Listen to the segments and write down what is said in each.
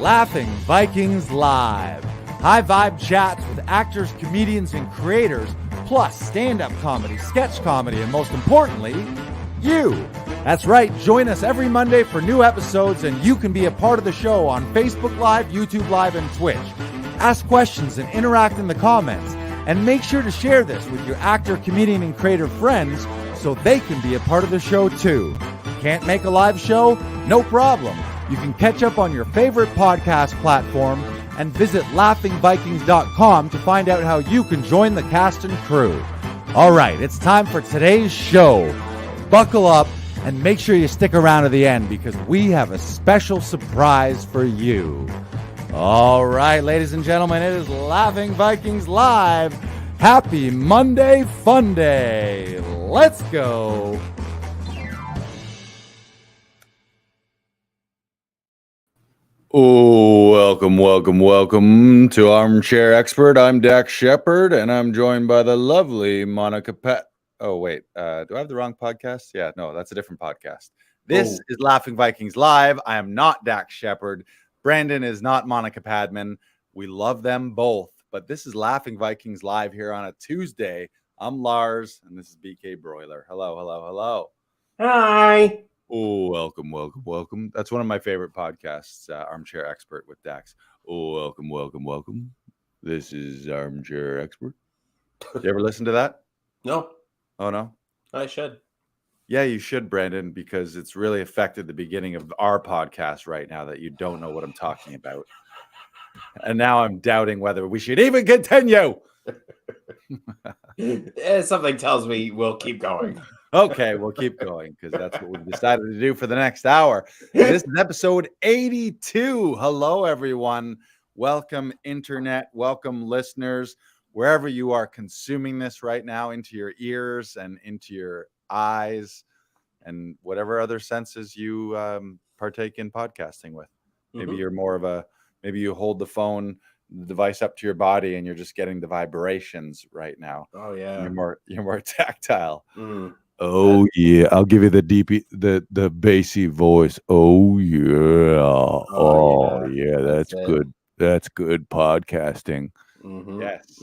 Laughing Vikings Live. High vibe chats with actors, comedians, and creators, plus stand-up comedy, sketch comedy, and most importantly, you. That's right, join us every Monday for new episodes, and you can be a part of the show on Facebook Live, YouTube Live, and Twitch. Ask questions and interact in the comments, and make sure to share this with your actor, comedian, and creator friends so they can be a part of the show too. Can't make a live show? No problem. You can catch up on your favorite podcast platform and visit laughingvikings.com to find out how you can join the cast and crew. All right, it's time for today's show. Buckle up and make sure you stick around to the end because we have a special surprise for you. All right, ladies and gentlemen, it is Laughing Vikings Live. Happy Monday Fun Day. Let's go. Oh, welcome to Armchair Expert. I'm Dax Shepard, and I'm joined by the lovely Monica Pat. Oh, wait, do I have the wrong podcast? Yeah, no, that's a different podcast. This is Laughing Vikings Live. I am not Dax Shepard. Brandon is not Monica Padman. We love them both, but this is Laughing Vikings Live here on a Tuesday. I'm Lars, and this is BK Broiler. Hello. Hi. Oh, welcome. That's one of my favorite podcasts, Armchair Expert with Dax. Oh, welcome. This is Armchair Expert. You ever listen to that? No. Oh, no? I should. Yeah, you should, Brandon, because it's really affected the beginning of our podcast right now that you don't know what I'm talking about. And now I'm doubting whether we should even continue. Something tells me we'll keep going. Okay, we'll keep going because that's what we decided to do for the next hour. This is episode 82. Hello, everyone. Welcome, internet. Welcome, listeners. Wherever you are consuming this right now, into your ears and into your eyes and whatever other senses you partake in podcasting with. Maybe you're more of a, maybe you hold the phone, the device up to your body and you're just getting the vibrations right now. Oh, yeah. You're more tactile. Oh yeah, I'll give you the bassy voice. Oh yeah, yeah, that's good. That's good podcasting. Yes.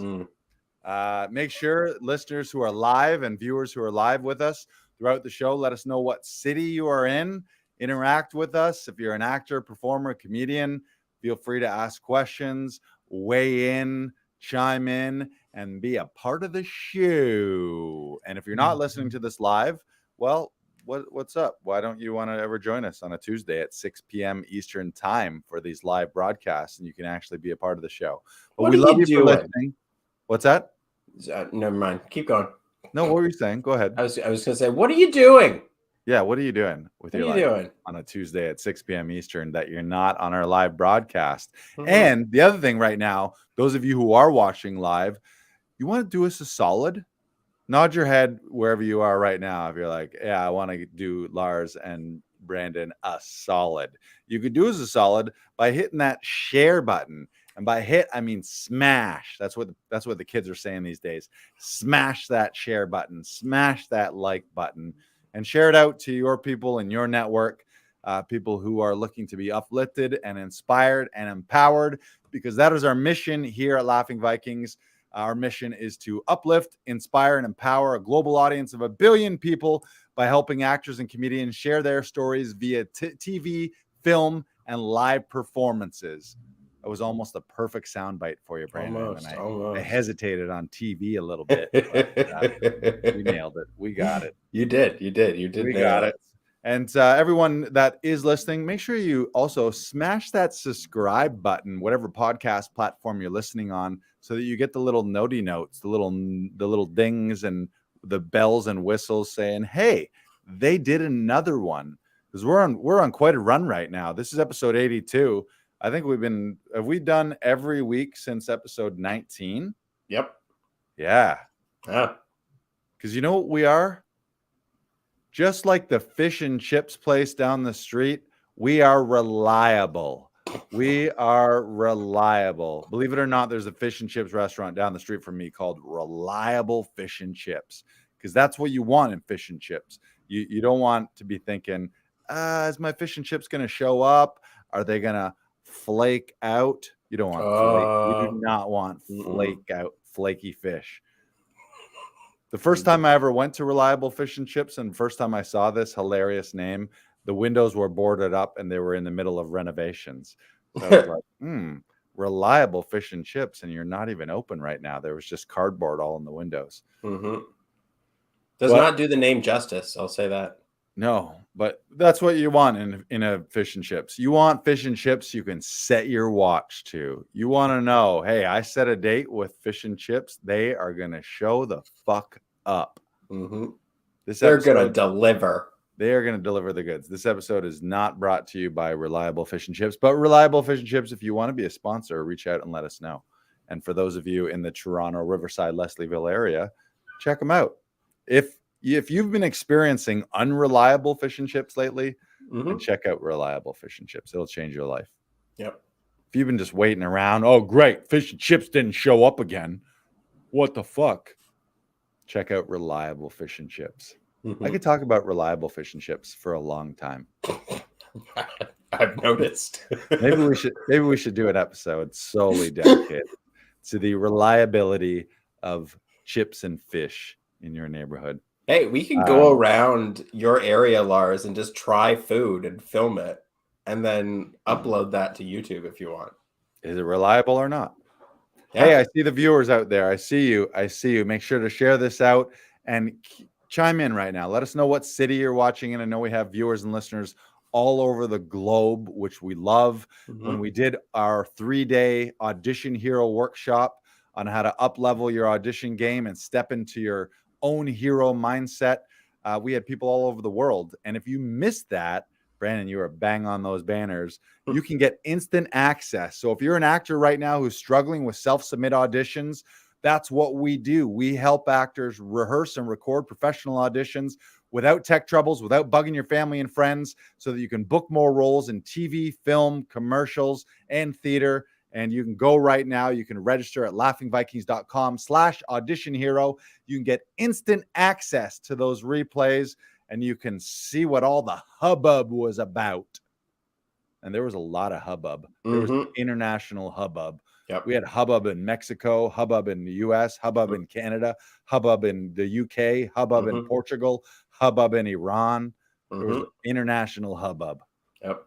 Make sure listeners who are live and viewers who are live with us throughout the show, let us know what city you are in. Interact with us. If you're an actor, performer, comedian, feel free to ask questions, weigh in, chime in, and be a part of the show. And if you're not listening to this live, well, what's up? Why don't you want to ever join us on a Tuesday at 6 p.m. Eastern time for these live broadcasts, and you can actually be a part of the show. But we love you for listening. What's that? Never mind. Keep going. No, what were you saying? Go ahead. I was going to say, what are you doing? Yeah, what are you doing with your life on a Tuesday at 6 p.m. Eastern that you're not on our live broadcast? And the other thing right now, those of you who are watching live, you want to do us a solid? Nod your head wherever you are right now. If you're like, yeah, I want to do Lars and Brandon a solid. You could do us a solid by hitting that share button. And by hit, I mean smash. That's what the kids are saying these days. Smash that share button. Smash that like button. And share it out to your people in your network, people who are looking to be uplifted and inspired and empowered, because that is our mission here at Laughing Vikings. Our mission is to uplift, inspire, and empower a global audience of 1 billion people by helping actors and comedians share their stories via TV, film, and live performances. That was almost a perfect soundbite for you, Brandon. I hesitated on TV a little bit. But, we nailed it. We got it. You did. We got it. And everyone that is listening, make sure you also smash that subscribe button, whatever podcast platform you're listening on, so that you get the little notey notes, the little dings and the bells and whistles saying, "Hey, they did another one." Because we're on quite a run right now. This is episode 82. I think have we done every week since episode 19? Yep. Yeah. Because you know what we are? Just like the fish and chips place down the street, we are reliable. We are reliable. Believe it or not, there's a fish and chips restaurant down the street from me called Reliable Fish and Chips, because that's what you want in fish and chips. You don't want to be thinking, is my fish and chips going to show up? Are they going to flake out. You don't want flake. You do not want flake out, flaky fish. The first time I ever went to Reliable Fish and Chips, and first time I saw this hilarious name, the windows were boarded up and they were in the middle of renovations. So I was like, Reliable Fish and Chips, and you're not even open right now. There was just cardboard all in the windows. Does not do the name justice. I'll say that. No, but that's what you want in a fish and chips. You want fish and chips you can set your watch to. You want to know, hey, I set a date with fish and chips. They are going to show the fuck up. They're going to deliver. They are going to deliver the goods. This episode is not brought to you by Reliable Fish and Chips, but Reliable Fish and Chips, if you want to be a sponsor, reach out and let us know. And for those of you in the Toronto, Riverside, Leslieville area, check them out. If you've been experiencing unreliable fish and chips lately, then check out Reliable Fish and Chips. It'll change your life. Yep. If you've been just waiting around, oh, great, fish and chips didn't show up again. What the fuck? Check out Reliable Fish and Chips. I could talk about Reliable Fish and Chips for a long time. I've noticed. maybe we should do an episode solely dedicated to the reliability of chips and fish in your neighborhood. Hey, we can go around your area, Lars, and just try food and film it and then upload that to YouTube if you want. Is it reliable or not? Yeah. Hey, I see the viewers out there. I see you. Make sure to share this out and chime in right now. Let us know what city you're watching in. I know we have viewers and listeners all over the globe, which we love. When we did our 3-day Audition Hero workshop on how to up-level your audition game and step into your own hero mindset, we had people all over the world. And if you missed that, Brandon, you are bang on those banners. You can get instant access. So if you're an actor right now who's struggling with self-submit auditions, that's what we do. We help actors rehearse and record professional auditions without tech troubles, without bugging your family and friends, so that you can book more roles in TV, film, commercials, and theater. And you can go right now. You can register at laughingvikings.com/audition hero. You can get instant access to those replays, and you can see what all the hubbub was about. And there was a lot of hubbub. There was international hubbub. Yep. We had hubbub in Mexico, hubbub in the US, hubbub in Canada, hubbub in the UK, hubbub in Portugal, hubbub in Iran. There was international hubbub. Yep.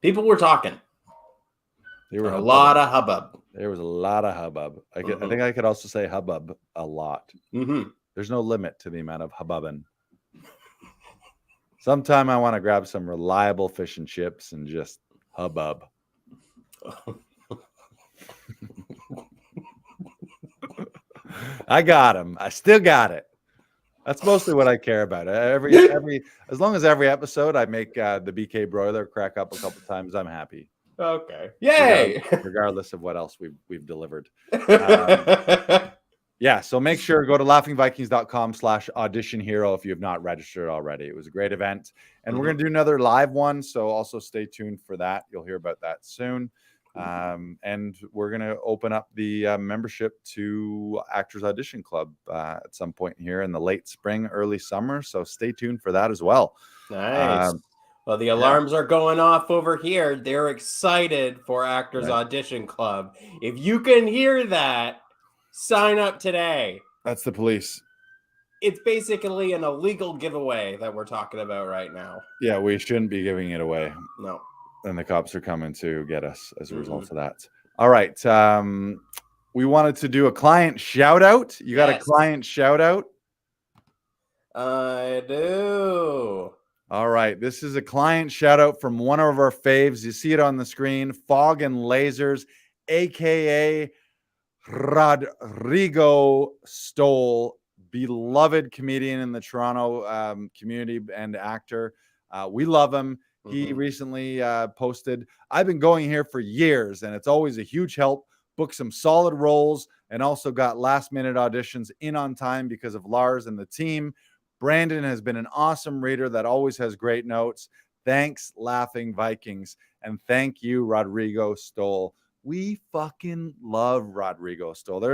People were talking. There were a lot of hubbub. There was a lot of hubbub. I think I could also say hubbub a lot. There's no limit to the amount of hubbubbing. Sometime I want to grab some reliable fish and chips and just hubbub. I got him. I still got it. That's mostly what I care about. As long as every episode I make the BK broiler crack up a couple times, I'm happy. Okay. Yay! Regardless of what else we've delivered. Yeah, so make sure to go to laughingvikings.com/audition hero if you have not registered already. It was a great event. And we're going to do another live one, so also stay tuned for that. You'll hear about that soon. And we're going to open up the membership to Actors Audition Club at some point here in the late spring, early summer. So stay tuned for that as well. Nice. Well, the alarms are going off over here. They're excited for Actors Audition Club. If you can hear that, sign up today. That's the police. It's basically an illegal giveaway that we're talking about right now. Yeah, we shouldn't be giving it away. No. And the cops are coming to get us as a result of that. All right. We wanted to do a client shout out. You got a client shout out? I do. All right. This is a client shout out from one of our faves. You see it on the screen. Fog and Lasers, a.k.a. Rodrigo Stoll, beloved comedian in the Toronto community and actor. We love him. He recently posted, I've been going here for years, and it's always a huge help. Booked some solid roles and also got last-minute auditions in on time because of Lars and the team. Brandon has been an awesome reader that always has great notes. Thanks, Laughing Vikings. And thank you, Rodrigo Stoll. we fucking love Rodrigo Stoll.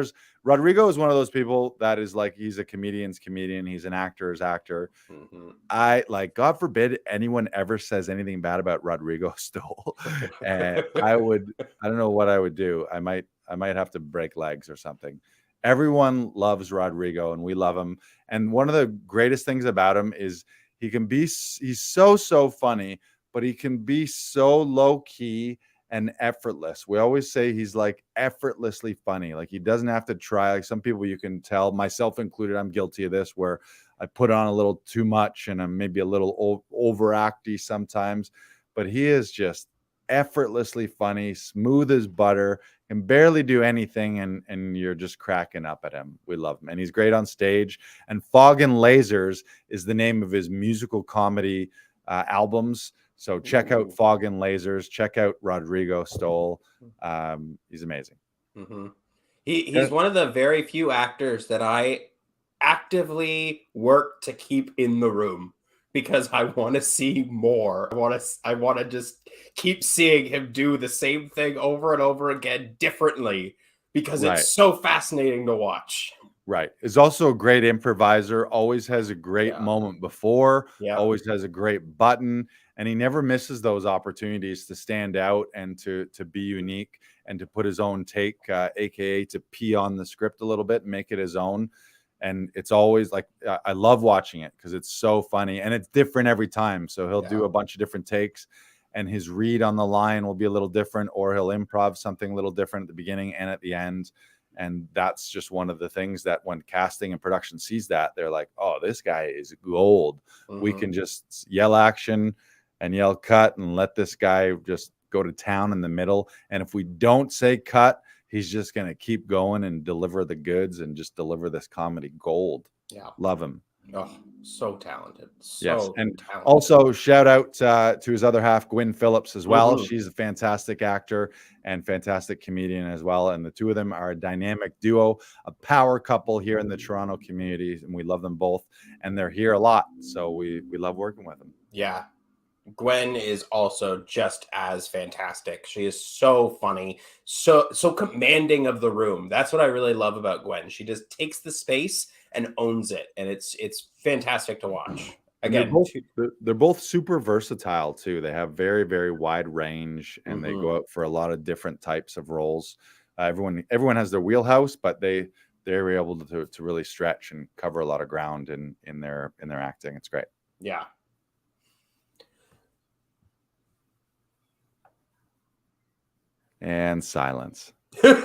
Rodrigo is one of those people that is like, he's a comedian's comedian. He's an actor's actor. Mm-hmm. I like, God forbid anyone ever says anything bad about Rodrigo Stoll. And I don't know what I would do. I might have to break legs or something. Everyone loves Rodrigo and we love him. And one of the greatest things about him is he's so funny, but he can be so low key and effortless. We always say he's like effortlessly funny. Like he doesn't have to try. Like some people, you can tell, myself included, I'm guilty of this, where I put on a little too much and I'm maybe a little overacty sometimes, but he is just effortlessly funny, smooth as butter, can barely do anything, and you're just cracking up at him. We love him, and he's great on stage. And Fog and Lasers is the name of his musical comedy albums. So check out Fog and Lasers. Check out Rodrigo Stoll. He's amazing. Mm-hmm. He's one of the very few actors that I actively work to keep in the room because I want to see more. I want to just keep seeing him do the same thing over and over again differently because it's so fascinating to watch. Right. Is also a great improviser, always has a great moment before, always has a great button, and he never misses those opportunities to stand out and to be unique and to put his own take, aka to pee on the script a little bit and make it his own. And it's always like, I love watching it because it's so funny and it's different every time. So he'll do a bunch of different takes and his read on the line will be a little different, or he'll improv something a little different at the beginning and at the end. And that's just one of the things that when casting and production sees that, they're like, oh, this guy is gold. Mm-hmm. We can just yell action and yell cut and let this guy just go to town in the middle. And if we don't say cut, he's just going to keep going and deliver the goods and just deliver this comedy gold. Yeah. Love him. Oh, so talented. Yes. And also shout out to his other half, Gwyn Phillips, as well. Mm-hmm. She's a fantastic actor and fantastic comedian as well. And the two of them are a dynamic duo, a power couple here in the Toronto community. And we love them both. And they're here a lot. So we love working with them. Yeah. Gwen is also just as fantastic. She is so funny, so commanding of the room. That's what I really love about Gwen. She just takes the space and owns it, and it's fantastic to watch. Again, they're both super versatile too. They have very, very wide range, and they go out for a lot of different types of roles. Everyone has their wheelhouse, but they're able to really stretch and cover a lot of ground in their acting. It's great. Yeah. And silence. Well,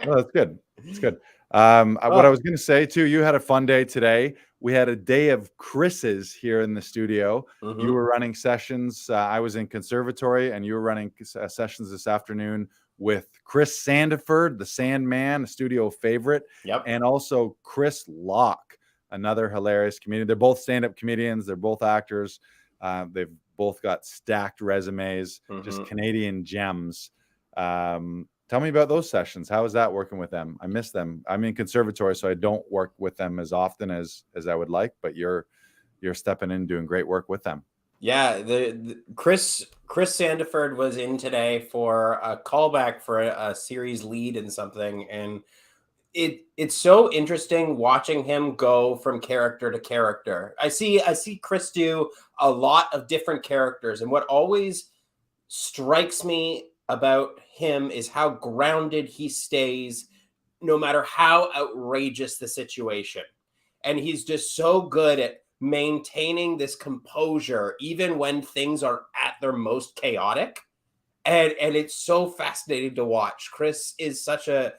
that's good. It's good. What I was going to say too, you had a fun day today. We had a day of Chris's here in the studio. Mm-hmm. You were running sessions. I was in conservatory, and you were running sessions this afternoon with Chris Sandiford, the Sandman, a studio favorite, and also Chris Locke, another hilarious comedian. They're both stand-up comedians. They're both actors. They've both got stacked resumes, just Canadian gems. Tell me about those sessions. How is that working with them? I miss them. I'm in conservatory, so I don't work with them as often as I would like, but you're stepping in, doing great work with them. Yeah, the Chris Sandiford was in today for a callback for a series lead in something, and it's so interesting watching him go from character to character. I see Chris do a lot of different characters, and what always strikes me about him is how grounded he stays no matter how outrageous the situation. And he's just so good at maintaining this composure even when things are at their most chaotic. And it's so fascinating to watch. Chris is such a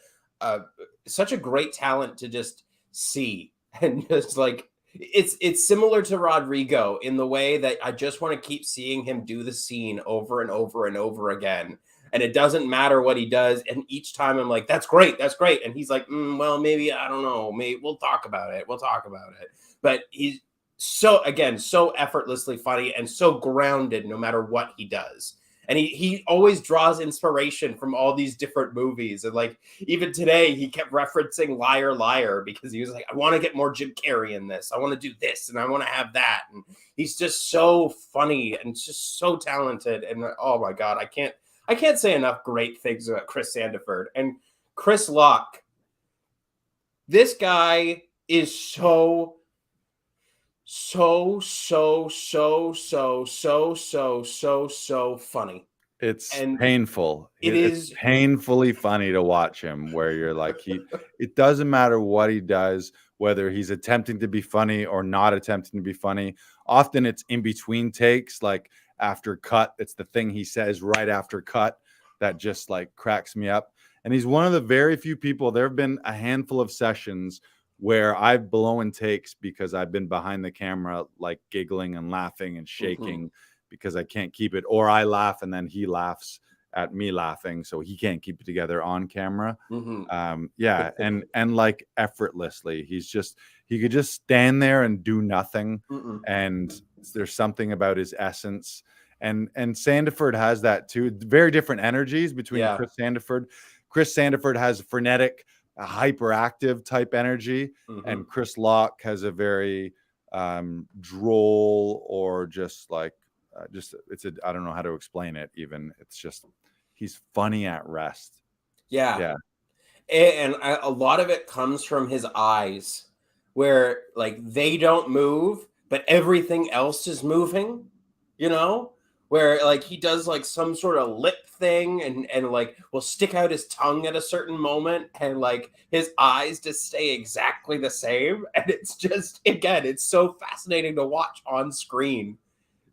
great talent to just see, and just like it's similar to Rodrigo in the way that I just want to keep seeing him do the scene over and over and over again, and it doesn't matter what he does, and each time I'm like, that's great, and he's like, well, maybe, I don't know, maybe we'll talk about it, but he's so effortlessly funny and so grounded no matter what he does. And he always draws inspiration from all these different movies. And like, even today, he kept referencing Liar, Liar, because he was like, I want to get more Jim Carrey in this. I want to do this, and I want to have that. And he's just so funny and just so talented. And oh my God, I I can't say enough great things about Chris Sandiford. And Chris Locke, this guy is so funny. It's And painful. it It's is painfully funny to watch him, where you're like, it doesn't matter what he does, whether he's attempting to be funny or not attempting to be funny. Often it's in between takes, like after cut. It's the thing he says right after cut that just like cracks me up. And he's one of the very few people. There have been a handful of sessions where I've blown takes because I've been behind the camera, like giggling and laughing and shaking because I can't keep it, or I laugh and then he laughs at me laughing, so he can't keep it together on camera. Yeah, and like effortlessly, he could just stand there and do nothing, and there's something about his essence. And Sandiford has that too. Very different energies between Chris Sandiford. Chris Sandiford has a frenetic, a hyperactive type energy, and Chris Locke has a very droll, or just like I don't know how to explain it even. It's just, he's funny at rest. Yeah. And a lot of it comes from his eyes, where like they don't move, but everything else is moving, where like he does like some sort of lip thing and like will stick out his tongue at a certain moment, and like his eyes just stay exactly the same. And it's just, again, it's so fascinating to watch on screen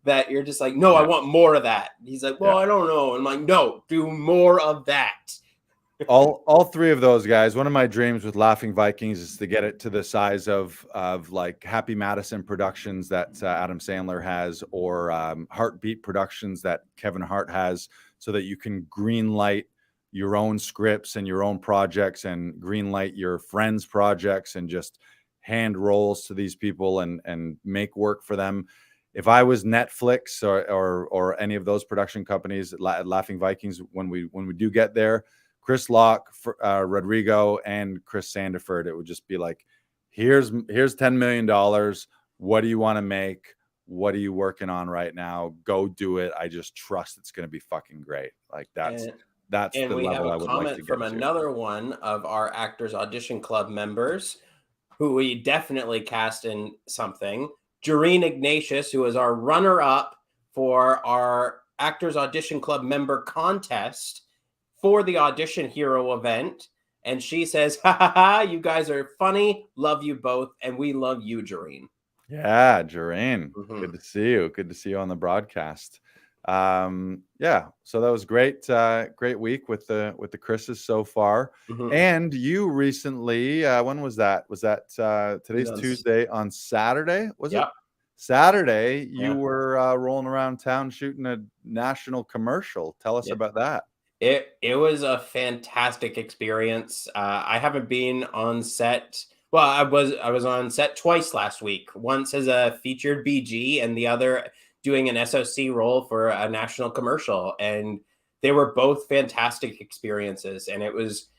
that you're just like, no, I want more of that. He's like, well, I don't know. And I'm like, no, do more of that. all three of those guys. One of my dreams with Laughing Vikings is to get it to the size of like Happy Madison Productions that Adam Sandler has, or Heartbeat Productions that Kevin Hart has, so that you can green light your own scripts and your own projects, and green light your friends' projects, and just hand rolls to these people and make work for them. If I was Netflix or any of those production companies at Laughing Vikings, when we do get there, Chris Locke, Rodrigo, and Chris Sandiford, it would just be like, here's $10 million. What do you want to make? What are you working on right now? Go do it. I just trust it's going to be fucking great. Like that's the level I would like to get to. And we have a comment from another one of our Actors Audition Club members, who we definitely cast in something. Jareen Ignatius, who is our runner-up for our Actors Audition Club member contest for the Audition Hero event. And she says, ha ha ha, you guys are funny. Love you both. And we love you, Jareen. Yeah, Jareen. Good to see you. Good to see you on the broadcast. Yeah, so that was great. Great week with the Chris's so far. And you recently, when was that? Was that today's Tuesday? On Saturday, was it? Saturday, you were rolling around town shooting a national commercial. Tell us about that. It was a fantastic experience. I haven't been on set. Well, I was on set twice last week. Once as a featured BG, and the other doing an SOC role for a national commercial. And they were both fantastic experiences. And it was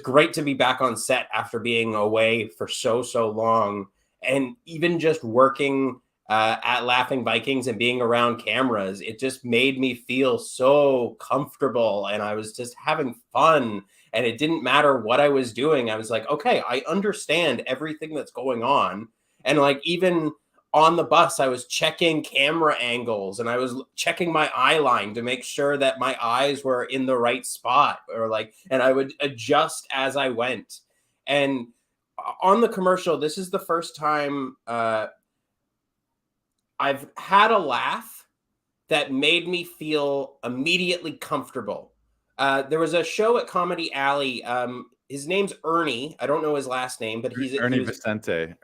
great to be back on set after being away for so long. And even just working at Laughing Vikings and being around cameras, it just made me feel so comfortable, and I was just having fun, and it didn't matter what I was doing. I was like, okay, I understand everything that's going on. And like, even on the bus, I was checking camera angles, and I was checking my eye line to make sure that my eyes were in the right spot, or like, and I would adjust as I went. And on the commercial, this is the first time I've had a laugh that made me feel immediately comfortable. There was a show at Comedy Alley. His name's Ernie. I don't know his last name, but Ernie Vicente.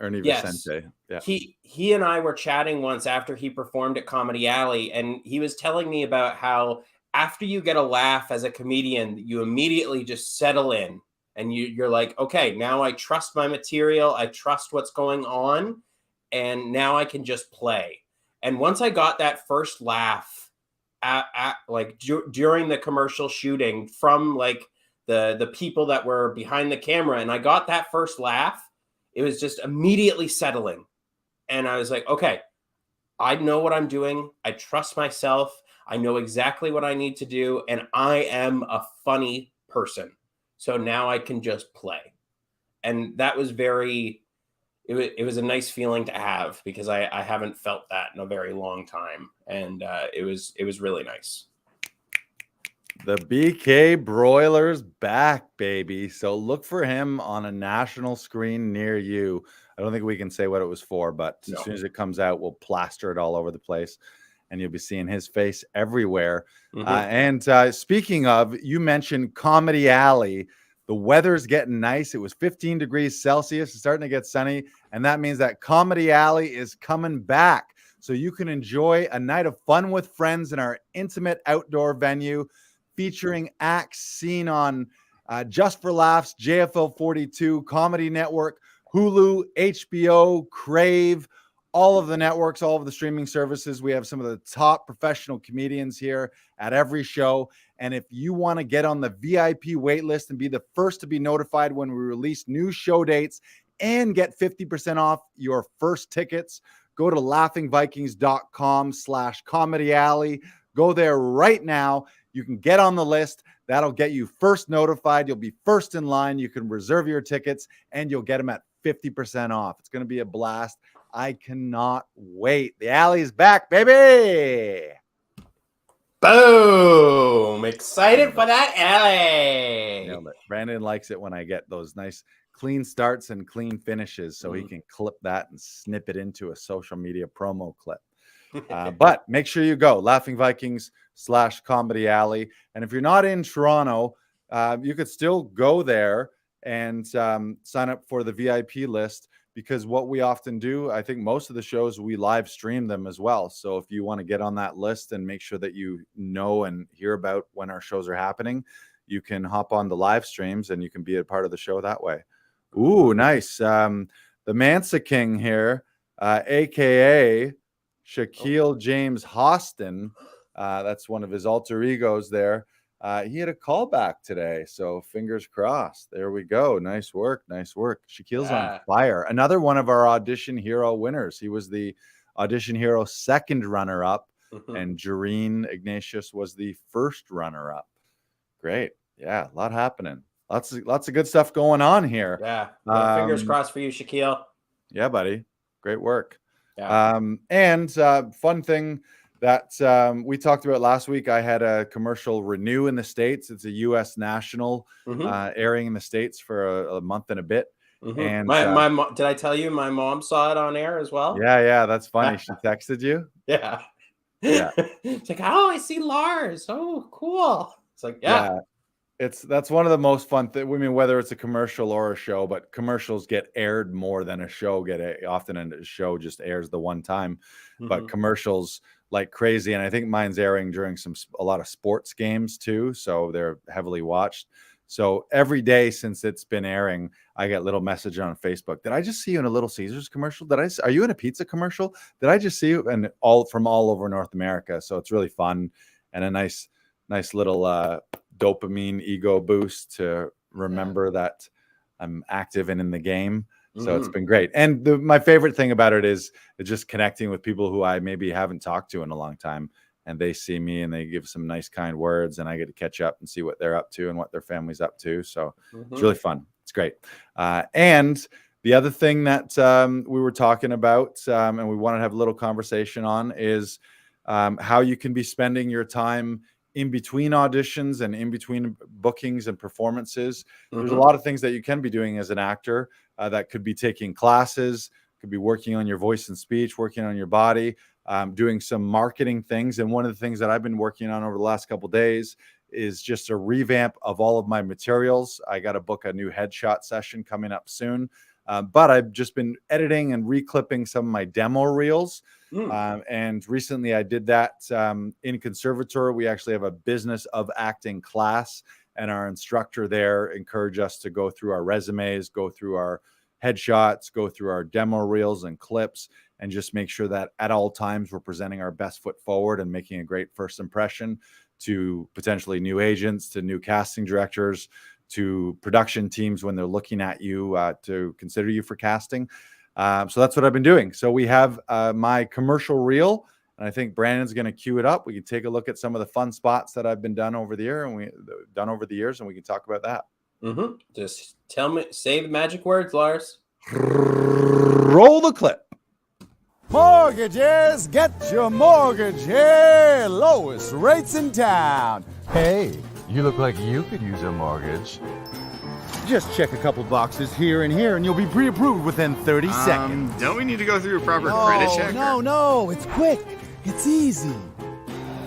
Yeah. He and I were chatting once after he performed at Comedy Alley, and he was telling me about how after you get a laugh as a comedian, you immediately just settle in, and you're like, okay, now I trust my material. I trust what's going on, and now I can just play. And once I got that first laugh during the commercial shooting from like the people that were behind the camera, and I got that first laugh, it was just immediately settling. And I was like, okay, I know what I'm doing. I trust myself. I know exactly what I need to do, and I am a funny person. So now I can just play. And that was it was a nice feeling to have, because I haven't felt that in a very long time. And it was really nice. The BK Broiler's back, baby. So look for him on a national screen near you. I don't think we can say what it was for, but as soon as it comes out, we'll plaster it all over the place, and you'll be seeing his face everywhere. And speaking of, you mentioned Comedy Alley. The weather's getting nice. It was 15 degrees Celsius. It's starting to get sunny, and that means that Comedy Alley is coming back. So you can enjoy a night of fun with friends in our intimate outdoor venue, featuring acts seen on Just for Laughs, JFL 42, Comedy Network, Hulu, HBO, Crave, all of the networks, all of the streaming services. We have some of the top professional comedians here at every show. And if you want to get on the VIP wait list and be the first to be notified when we release new show dates and get 50% off your first tickets, go to laughingvikings.com/comedy alley. Go there right now. You can get on the list. That'll get you first notified. You'll be first in line. You can reserve your tickets, and you'll get them at 50% off. It's going to be a blast. I cannot wait. The alley's back, baby. Boom. Excited for that alley. Nailed it. Brandon likes it when I get those nice clean starts and clean finishes, so he can clip that and snip it into a social media promo clip. But make sure you go laughingvikings/comedy alley. And if you're not in Toronto, you could still go there and sign up for the VIP list, because what we often do, I think most of the shows, we live stream them as well. So if you want to get on that list and make sure that you know and hear about when our shows are happening, you can hop on the live streams and you can be a part of the show that way. Ooh, nice. The Mansa King here, aka Shaquille James Hostin. That's one of his alter egos there. He had a callback today, so fingers crossed. There we go. Nice work. Nice work. Shaquille's on fire. Another one of our Audition Hero winners. He was the Audition Hero second runner-up, and Jareen Ignatius was the first runner-up. Great. Yeah, a lot happening. Lots of good stuff going on here. Yeah. Fingers crossed for you, Shaquille. Yeah, buddy. Great work. Yeah. And fun thing that we talked about last week, I had a commercial renew in the States. It's a U.S. national airing in the States for a month and a bit. And my mom, did I tell you my mom saw it on air as well? Yeah, that's funny. She texted you? Yeah. It's like, oh, I see Lars. Oh, cool. It's like, yeah. That's one of the most fun things. I mean, whether it's a commercial or a show, but commercials get aired more than a show often, and a show just airs the one time. But commercials like crazy, and I think mine's airing during a lot of sports games too, so they're heavily watched. So every day since it's been airing, I get little message on Facebook. Did I just see you in a Little Caesars commercial? Are you in a pizza commercial? Did I just see you? And from all over North America. So it's really fun and a nice little dopamine ego boost to remember that I'm active and in the game. So it's been great. And my favorite thing about it is just connecting with people who I maybe haven't talked to in a long time, and they see me and they give some nice, kind words, and I get to catch up and see what they're up to and what their family's up to. So it's really fun. It's great. And the other thing that we were talking about and we want to have a little conversation on is how you can be spending your time in between auditions and in between bookings and performances. There's a lot of things that you can be doing as an actor. That could be taking classes, could be working on your voice and speech, working on your body, doing some marketing things. And one of the things that I've been working on over the last couple of days is just a revamp of all of my materials. I got to book a new headshot session coming up soon. But I've just been editing and reclipping some of my demo reels. And recently I did that in conservatory. We actually have a business of acting class, and our instructor there encouraged us to go through our resumes, go through our headshots, go through our demo reels and clips, and just make sure that at all times we're presenting our best foot forward and making a great first impression to potentially new agents, to new casting directors, to production teams when they're looking at you to consider you for casting. So that's what I've been doing. So we have my commercial reel. And I think Brandon's going to cue it up. We can take a look at some of the fun spots that I've been done over the year, and we can talk about that. Just say the magic words, Lars. Roll the clip. Mortgages, get your mortgage here. Lowest rates in town. Hey, you look like you could use a mortgage. Just check a couple boxes here and here, and you'll be pre-approved within 30 seconds. Don't we need to go through a proper credit check? No, it's quick. It's easy.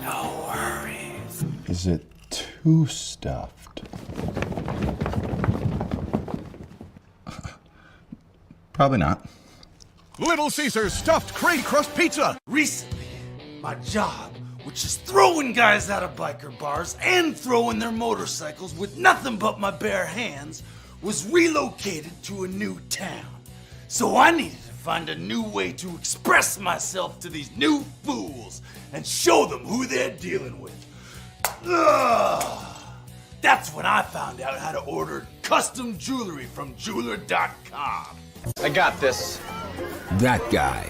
No worries. Is it too stuffed? Probably not. Little Caesar's stuffed crate crust pizza. Recently, my job, which is throwing guys out of biker bars and throwing their motorcycles with nothing but my bare hands, was relocated to a new town. So I needed to find a new way to express myself to these new fools and show them who they're dealing with. Ugh. That's when I found out how to order custom jewelry from jeweler.com. I got this. That guy.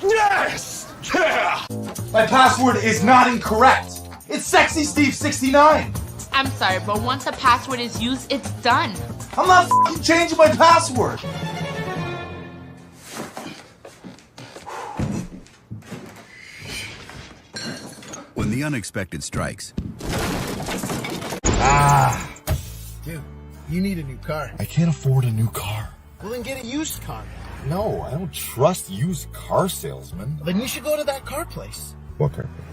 Yes! Yeah! My password is not incorrect. It's Sexy Steve 69. I'm sorry, but once a password is used, it's done. I'm not f***ing changing my password. When the unexpected strikes. Dude, you need a new car. I can't afford a new car. Well, then get a used car. No, I don't trust used car salesmen. Then you should go to that car place. What car place?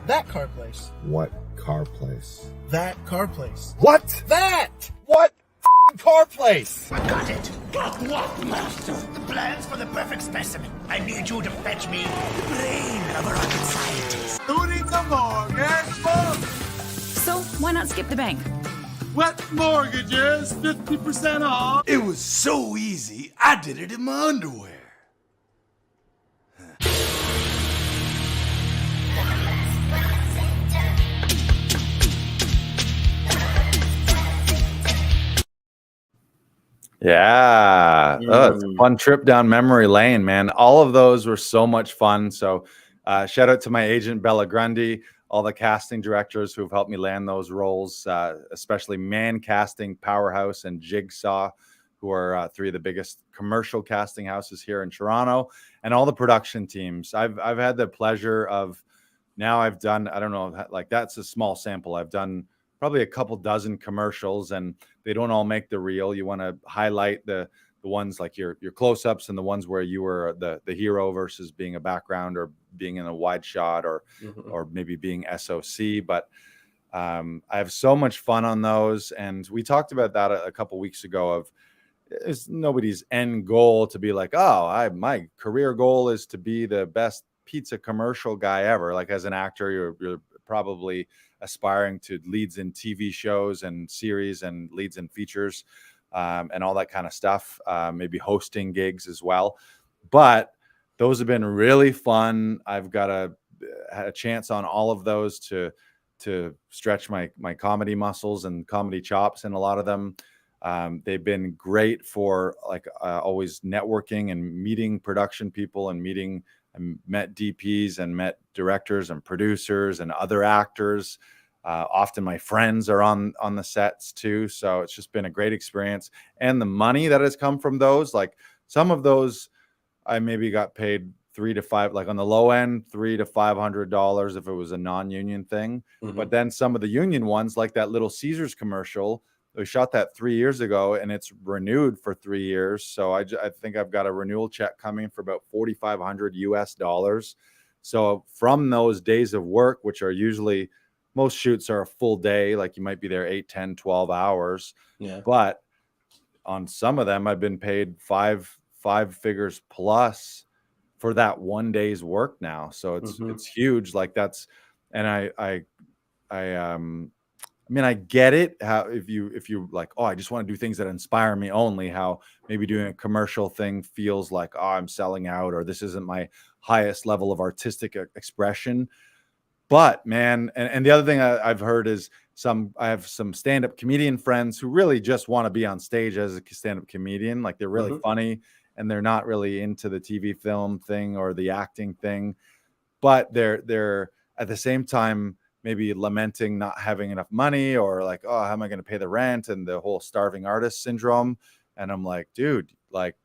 That car place. What car place? That car place. What? That! What car place? I got it. Got what, master? The plans for the perfect specimen. I need you to fetch me the brain of a rocket scientist. Who needs a mortgage? So why not skip the bank? Wet mortgages, 50% off. It was so easy, I did it in my underwear. Yeah. Oh, it's a fun trip down memory lane, man. All of those were so much fun. So shout out to my agent, Bella Grundy, all the casting directors who've helped me land those roles, especially Man Casting, Powerhouse, and Jigsaw, who are three of the biggest commercial casting houses here in Toronto, and all the production teams. I've had the pleasure of, now I've done, I don't know, like that's a small sample. I've done probably a couple dozen commercials, and they don't all make the reel. You want to highlight the ones like your close-ups and the ones where you were the hero versus being a background or being in a wide shot or maybe being SOC. But I have so much fun on those. And we talked about that a couple weeks ago of it's nobody's end goal to be like, oh, my career goal is to be the best pizza commercial guy ever. Like as an actor, you're probably aspiring to leads in TV shows and series and leads in features and all that kind of stuff, maybe hosting gigs as well. But those have been really fun. I've got had a chance on all of those to stretch my comedy muscles and comedy chops in a lot of them. They've been great for like always networking and meeting production people and I met DPs and met directors and producers and other actors. Often my friends are on the sets too. So it's just been a great experience. And the money that has come from those, like some of those, I maybe got paid $3 to $5, like on the low end, $300 to $500 if it was a non-union thing. But then some of the union ones, like that Little Caesars commercial, we shot that 3 years ago and it's renewed for 3 years. So I think I've got a renewal check coming for about $4,500 US. So from those days of work, which are usually, most shoots are a full day, like you might be there 8, 10, 12 hours. Yeah. But on some of them, I've been paid five figures plus for that 1 day's work now. So it's huge. Like that's, and I mean, I get it. How if you like, oh, I just want to do things that inspire me only, how maybe doing a commercial thing feels like, oh, I'm selling out, or this isn't my highest level of artistic expression. But man, and the other thing I've heard is I have some stand-up comedian friends who really just want to be on stage as a stand-up comedian. Like they're really funny and they're not really into the TV film thing or the acting thing, but they're at the same time maybe lamenting not having enough money, or like, oh, how am I going to pay the rent, and the whole starving artist syndrome. And I'm like, dude, like,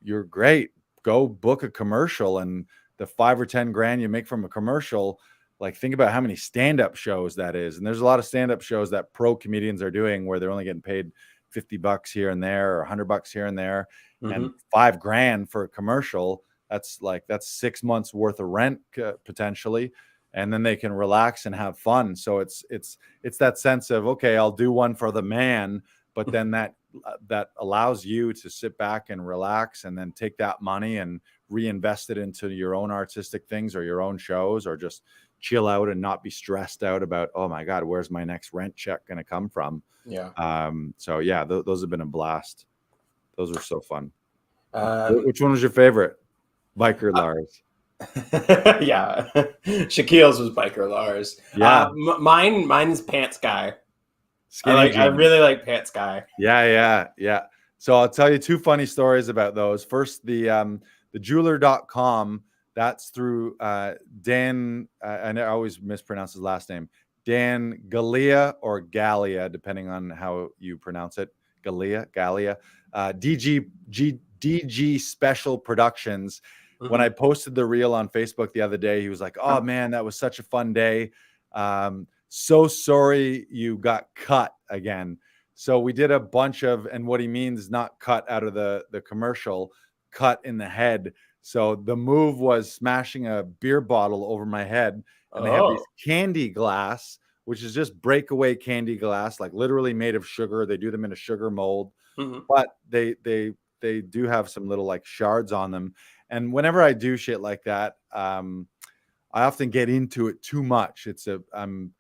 you're great. Go book a commercial, and the 5 or 10 grand you make from a commercial, like, think about how many stand-up shows that is. And there's a lot of stand-up shows that pro comedians are doing where they're only getting paid $50 here and there, or $100 here and there, and 5 grand for a commercial. That's 6 months worth of rent potentially. And then they can relax and have fun. So it's that sense of, okay, I'll do one for the man, but then that allows you to sit back and relax, and then take that money and reinvest it into your own artistic things or your own shows, or just chill out and not be stressed out about, oh my God, where's my next rent check going to come from? Yeah. So yeah, those have been a blast. Those were so fun. Which one was your favorite? Biker Lars. Yeah. Shaquille's was Biker Lars. Yeah. Mine's Pants Guy. Skinny I really like Pants Guy. Yeah. So I'll tell you 2 funny stories about those. First, the jeweler.com, that's through Dan, I always mispronounce his last name, Dan Galea or Gallia, depending on how you pronounce it. Gallia. DG Special Productions. When I posted the reel on Facebook the other day, he was like, oh man, that was such a fun day. So sorry you got cut again. So we did a bunch of, and what he means is not cut out of the commercial, cut in the head. So the move was smashing a beer bottle over my head, and they have these candy glass, which is just breakaway candy glass, like literally made of sugar. They do them in a sugar mold, but they do have some little like shards on them. And whenever I do shit like that, I often get into it too much. I'm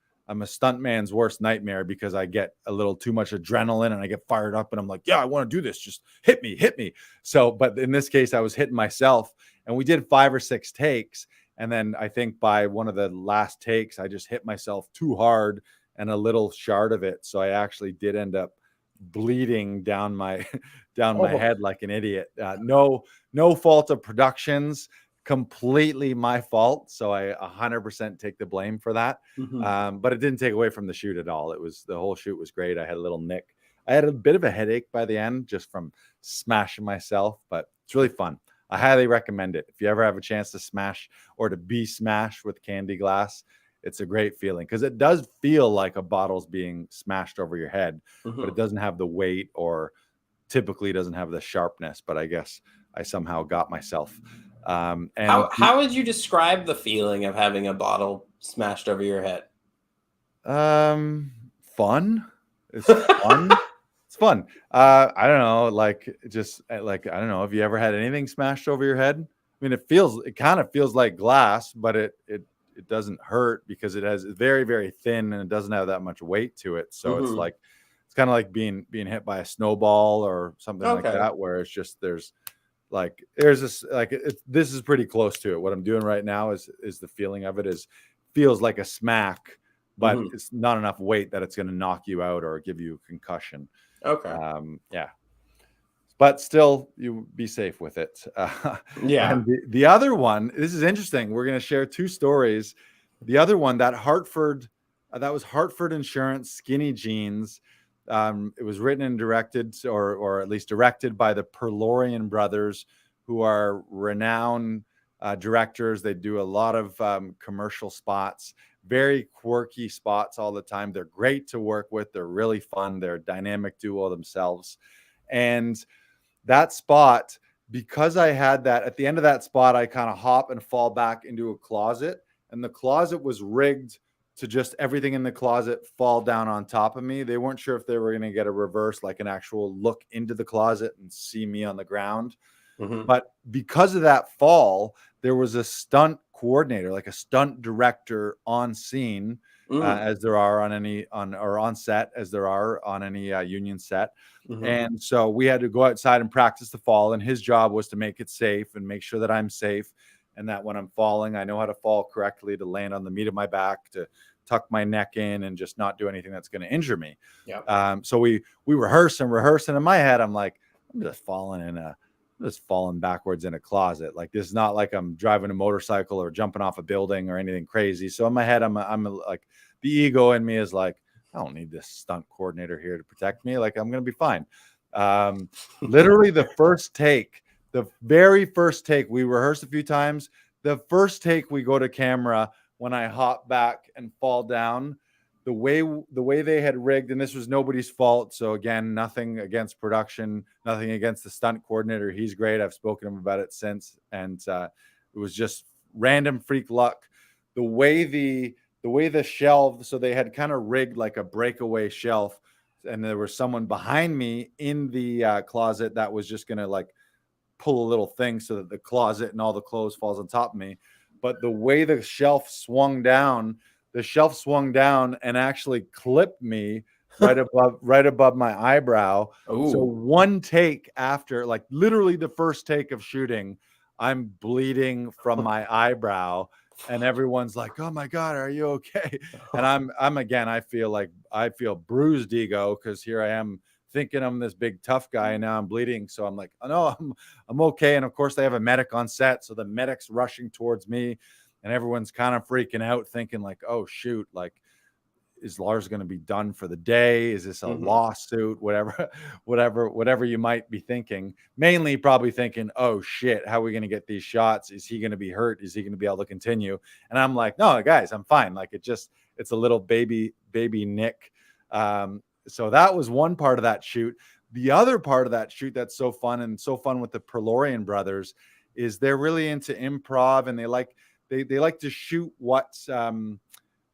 a stuntman's worst nightmare, because I get a little too much adrenaline and I get fired up and I'm like, yeah, I want to do this. Just hit me. So, but in this case, I was hitting myself, and we did 5 or 6 takes. And then I think by one of the last takes, I just hit myself too hard and a little shard of it. So I actually did end up bleeding down my head like an idiot. No fault of productions, completely my fault. So I 100% take the blame for that. But it didn't take away from the shoot at all. The whole shoot was great. I had a little nick. I had a bit of a headache by the end just from smashing myself, but it's really fun. I highly recommend it. If you ever have a chance to smash or to be smashed with candy glass, it's a great feeling, because it does feel like a bottle's being smashed over your head, but it doesn't have the weight, or typically doesn't have the sharpness. But I guess I somehow got myself. And how would you describe the feeling of having a bottle smashed over your head? Fun. It's fun. It's fun. I don't know, like, just like, I don't know. Have you ever had anything smashed over your head? I mean, it kind of feels like glass, but it doesn't hurt, because it's very, very thin, and it doesn't have that much weight to it. So it's kind of like being hit by a snowball or something like that, where it's just, there's this, like, this is pretty close to it. What I'm doing right now is the feeling of it feels like a smack, but it's not enough weight that it's going to knock you out or give you a concussion. Yeah. But still, you be safe with it. Yeah. And the other one, this is interesting. We're going to share 2 stories. The other one, that was Hartford Insurance, Skinny Jeans. It was written and directed, or at least directed, by the Perlorian brothers, who are renowned directors. They do a lot of commercial spots, very quirky spots all the time. They're great to work with. They're really fun. They're a dynamic duo themselves. And that spot, because I had that, at the end of that spot, I kind of hop and fall back into a closet, and the closet was rigged to just everything in the closet fall down on top of me. They weren't sure if they were going to get a reverse, like an actual look into the closet and see me on the ground. But because of that fall, there was a coordinator, like a stunt director on scene, as there are on set, as there are on any union set. And so we had to go outside and practice the fall, and his job was to make it safe and make sure that I'm safe, and that when I'm falling, I know how to fall correctly, to land on the meat of my back, to tuck my neck in and just not do anything that's going to injure me. Yeah. So we rehearse. In my head, I'm like, I'm just falling in a just falling backwards in a closet. Like, this is not like I'm driving a motorcycle or jumping off a building or anything crazy. So in my head, I'm like, the ego in me is like, I don't need this stunt coordinator here to protect me. Like, I'm going to be fine. Literally the very first take, we rehearsed a few times. The first take we go to camera, when I hop back and fall down, the way they had rigged, and this was nobody's fault. So again, nothing against production, nothing against the stunt coordinator. He's great. I've spoken to him about it since. And it was just random freak luck. The way the shelf, so they had kind of rigged like a breakaway shelf, and there was someone behind me in the closet that was just going to like pull a little thing so that the closet and all the clothes falls on top of me. But the way the shelf swung down and actually clipped me right above my eyebrow. Ooh. So one take after, like literally the first take of shooting, I'm bleeding from my eyebrow, and everyone's like, "Oh my God, are you okay?" And I'm again, I feel bruised ego, because here I am thinking I'm this big tough guy, and now I'm bleeding. So I'm like, "Oh no, I'm okay." And of course they have a medic on set, so the medic's rushing towards me, and everyone's kind of freaking out, thinking like, "Oh shoot, like, is Lars going to be done for the day? Is this a lawsuit?" Whatever you might be thinking. Mainly probably thinking, "Oh shit, how are we going to get these shots? Is he going to be hurt? Is he going to be able to continue?" And I'm like, "No, guys, I'm fine. Like, it's a little baby nick." So that was one part of that shoot. The other part of that shoot that's so fun with the Perlorian brothers is they're really into improv, and they like to shoot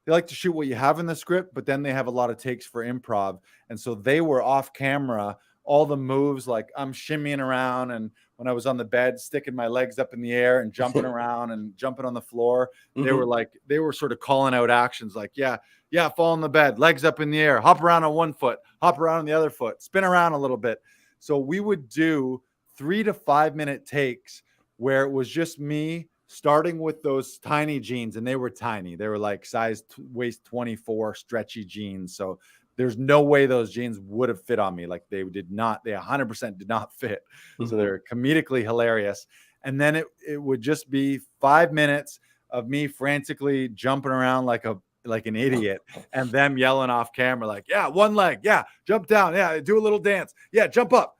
they like to shoot what you have in the script, but then they have a lot of takes for improv. And so they were off camera, all the moves, like I'm shimmying around, and when I was on the bed, sticking my legs up in the air and jumping around and jumping on the floor, they were sort of calling out actions like, yeah, fall on the bed, legs up in the air, hop around on one foot, hop around on the other foot, spin around a little bit. So we would do 3 to 5 minute takes where it was just me, starting with those tiny jeans, and they were tiny. They were like waist 24 stretchy jeans. So there's no way those jeans would have fit on me. Like, they 100% did not fit. So they're comedically hilarious. And then it would just be 5 minutes of me frantically jumping around like an idiot, and them yelling off camera like, "Yeah, one leg. Yeah, jump down. Yeah, do a little dance. Yeah, jump up,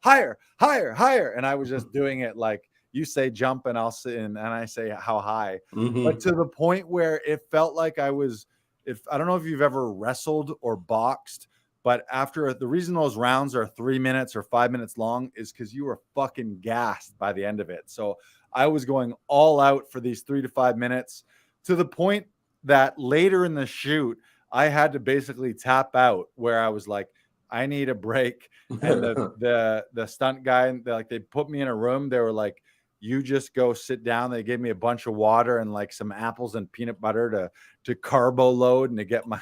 higher, higher, higher." And I was just doing it like, you say jump and I'll say, and I say how high, but to the point where it felt like I don't know if you've ever wrestled or boxed, but the reason those rounds are 3 minutes or 5 minutes long is because you were fucking gassed by the end of it. So I was going all out for these 3 to 5 minutes, to the point that later in the shoot, I had to basically tap out, where I was like, I need a break. And the stunt guy, they put me in a room. They were like, "You just go sit down." They gave me a bunch of water and like some apples and peanut butter to carbo load and to get my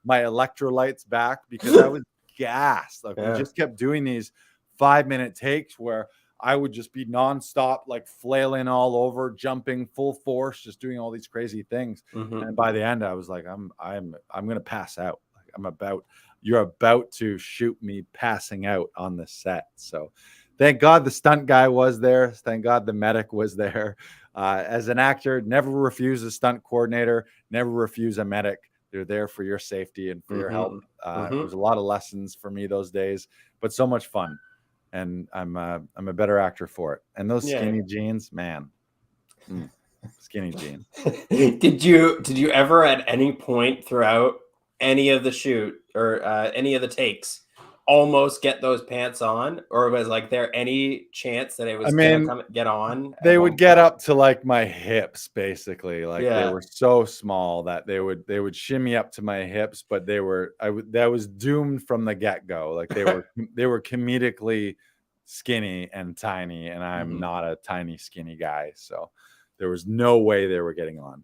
electrolytes back, because I was gassed. Like, we just kept doing these 5 minute takes where I would just be nonstop, like flailing all over, jumping full force, just doing all these crazy things. And by the end, I was like, I'm going to pass out. Like, you're about to shoot me passing out on the set. So thank God the stunt guy was there. Thank God the medic was there. As an actor, never refuse a stunt coordinator, never refuse a medic. They're there for your safety and for your help. There was a lot of lessons for me those days, but so much fun. And I'm a better actor for it. And those skinny jeans, man, skinny jeans. Did you ever at any point throughout any of the shoot or any of the takes almost get those pants on, or was like there any chance that it was gonna get on? They would get up to like my hips, basically. Like, they were so small that they would shimmy up to my hips, but that was doomed from the get-go. Like, they were comedically skinny and tiny, and I'm not a tiny skinny guy, so there was no way they were getting on.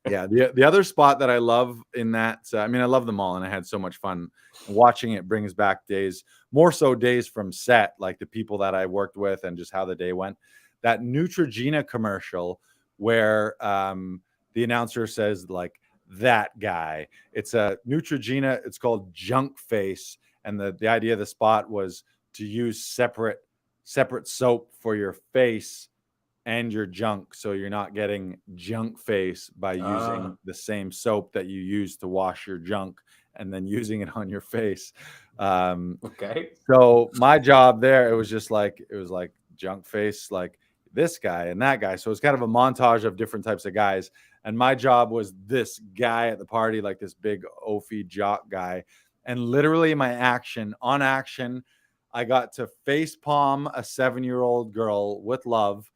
Yeah, the other spot that I love in that, I love them all, and I had so much fun watching it. Brings back more so days from set, like the people that I worked with and just how the day went. That Neutrogena commercial where the announcer says like, "That guy." It's a Neutrogena. It's called Junk Face, and the idea of the spot was to use separate separate soap for your face and your junk, so you're not getting junk face by using the same soap that you use to wash your junk and then using it on your face. Okay. So my job there, it was like junk face, like this guy and that guy. So it's kind of a montage of different types of guys. And my job was this guy at the party, like this big oafy jock guy. And literally my action, I got to face palm a 7-year-old girl with love.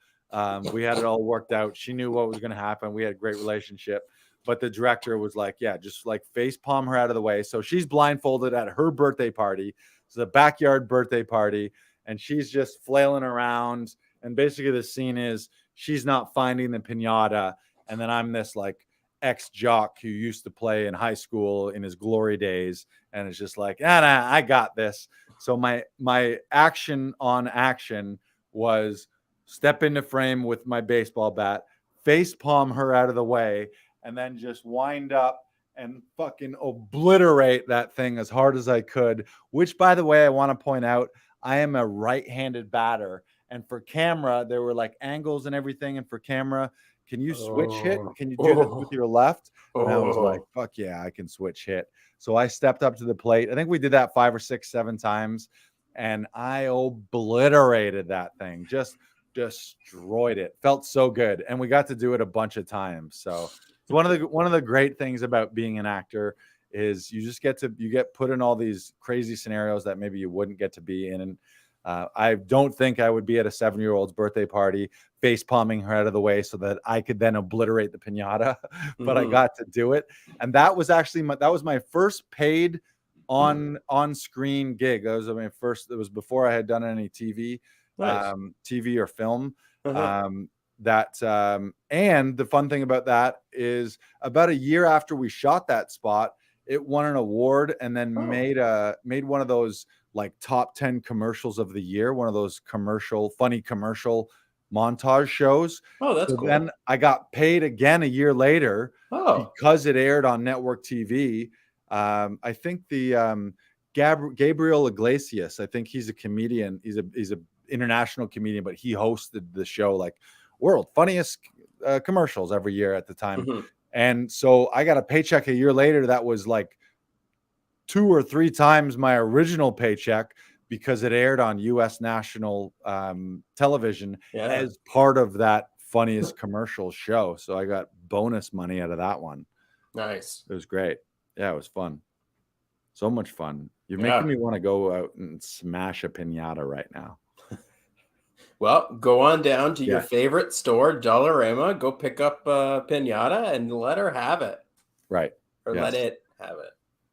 We had it all worked out. She knew what was going to happen. We had a great relationship. But the director was like, yeah, just like face palm her out of the way. So she's blindfolded at her birthday party. It's a backyard birthday party. And she's just flailing around. And basically the scene is she's not finding the piñata. And then I'm this like ex-jock who used to play in high school in his glory days. And it's just like, I got this. So my action was step into frame with my baseball bat, face palm her out of the way, and then just wind up and fucking obliterate that thing as hard as I could, which, by the way, I want to point out, I am a right-handed batter. And for camera, there were like angles and everything. And for camera, can you switch hit? Can you do this with your left? And I was like, fuck yeah, I can switch hit. So I stepped up to the plate. I think we did that 5 or 6, 7 times. And I obliterated that thing. Just destroyed it. Felt so good. And we got to do it a bunch of times. So it's one of the great things about being an actor is you get put in all these crazy scenarios that maybe you wouldn't get to be in. And I don't think I would be at a 7-year-old's birthday party face palming her out of the way so that I could then obliterate the piñata, but I got to do it. And that was actually my first paid on screen gig. That was my first. It was before I had done any TV. Nice. TV or film. And the fun thing about that is about a year after we shot that spot, it won an award and then made one of those like top 10 commercials of the year, one of those funny commercial montage shows. Oh, that's cool. Then I got paid again a year later because it aired on network TV. I think the Gabriel Iglesias, I think he's a comedian. He's a international comedian, but he hosted the show like world funniest commercials every year at the time. And so I got a paycheck a year later that was like 2 or 3 times my original paycheck because it aired on US national television as part of that funniest commercial show. So I got bonus money out of that one. Nice. It was great. Yeah, it was fun. So much fun. You're making me want to go out and smash a piñata right now. Well, go on down to your favorite store, Dollarama. Go pick up a piñata and let her have it. Right. Or let it have it.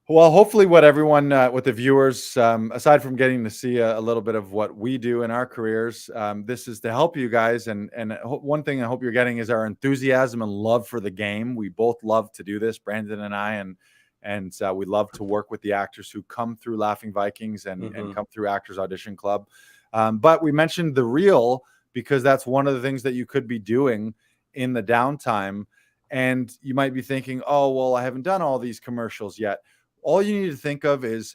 Well, hopefully what everyone, what the viewers, aside from getting to see a little bit of what we do in our careers, this is to help you guys. And one thing I hope you're getting is our enthusiasm and love for the game. We both love to do this, Brandon and I, and we love to work with the actors who come through Laughing Vikings and come through Actors Audition Club. But we mentioned the reel because that's one of the things that you could be doing in the downtime. And you might be thinking, oh, well, I haven't done all these commercials yet. All you need to think of is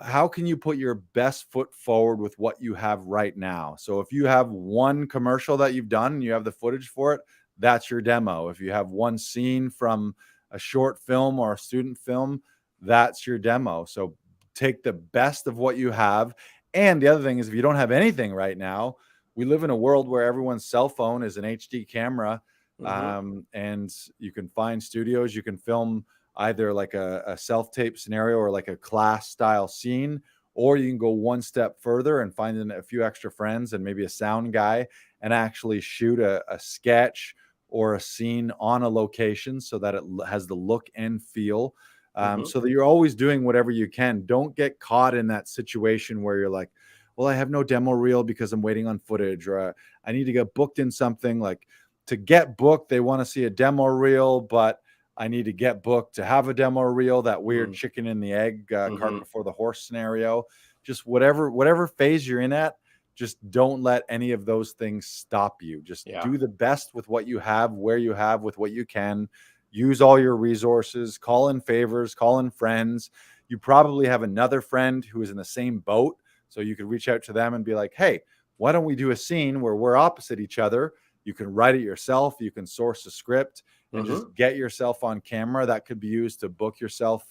how can you put your best foot forward with what you have right now? So if you have one commercial that you've done and you have the footage for it, that's your demo. If you have one scene from a short film or a student film, that's your demo. So take the best of what you have. And the other thing is, if you don't have anything right now, we live in a world where everyone's cell phone is an HD camera. And you can find studios, you can film either like a self-tape scenario or like a class style scene, or you can go one step further and find a few extra friends and maybe a sound guy and actually shoot a sketch or a scene on a location so that it has the look and feel. So that you're always doing whatever you can. Don't get caught in that situation where you're like, well, I have no demo reel because I'm waiting on footage, or I need to get booked in something. Like, to get booked, they want to see a demo reel, but I need to get booked to have a demo reel, that weird chicken and the egg cart before the horse scenario. Just whatever phase you're in at, just don't let any of those things stop you. Just do the best with what you have, where you have, with what you can. Use all your resources, call in favors, call in friends. You probably have another friend who is in the same boat, so you could reach out to them and be like, hey, why don't we do a scene where we're opposite each other? You can write it yourself. You can source a script and just get yourself on camera. That could be used to book yourself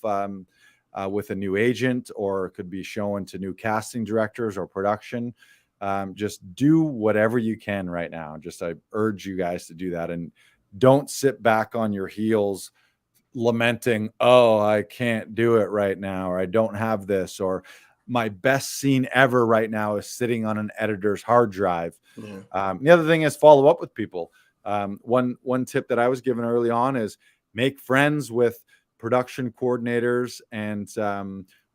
with a new agent, or it could be shown to new casting directors or production. Just do whatever you can right now. I urge you guys to do that, and don't sit back on your heels lamenting, oh, I can't do it right now, or I don't have this, or my best scene ever right now is sitting on an editor's hard drive. The other thing is follow up with people. One tip that I was given early on is make friends with production coordinators and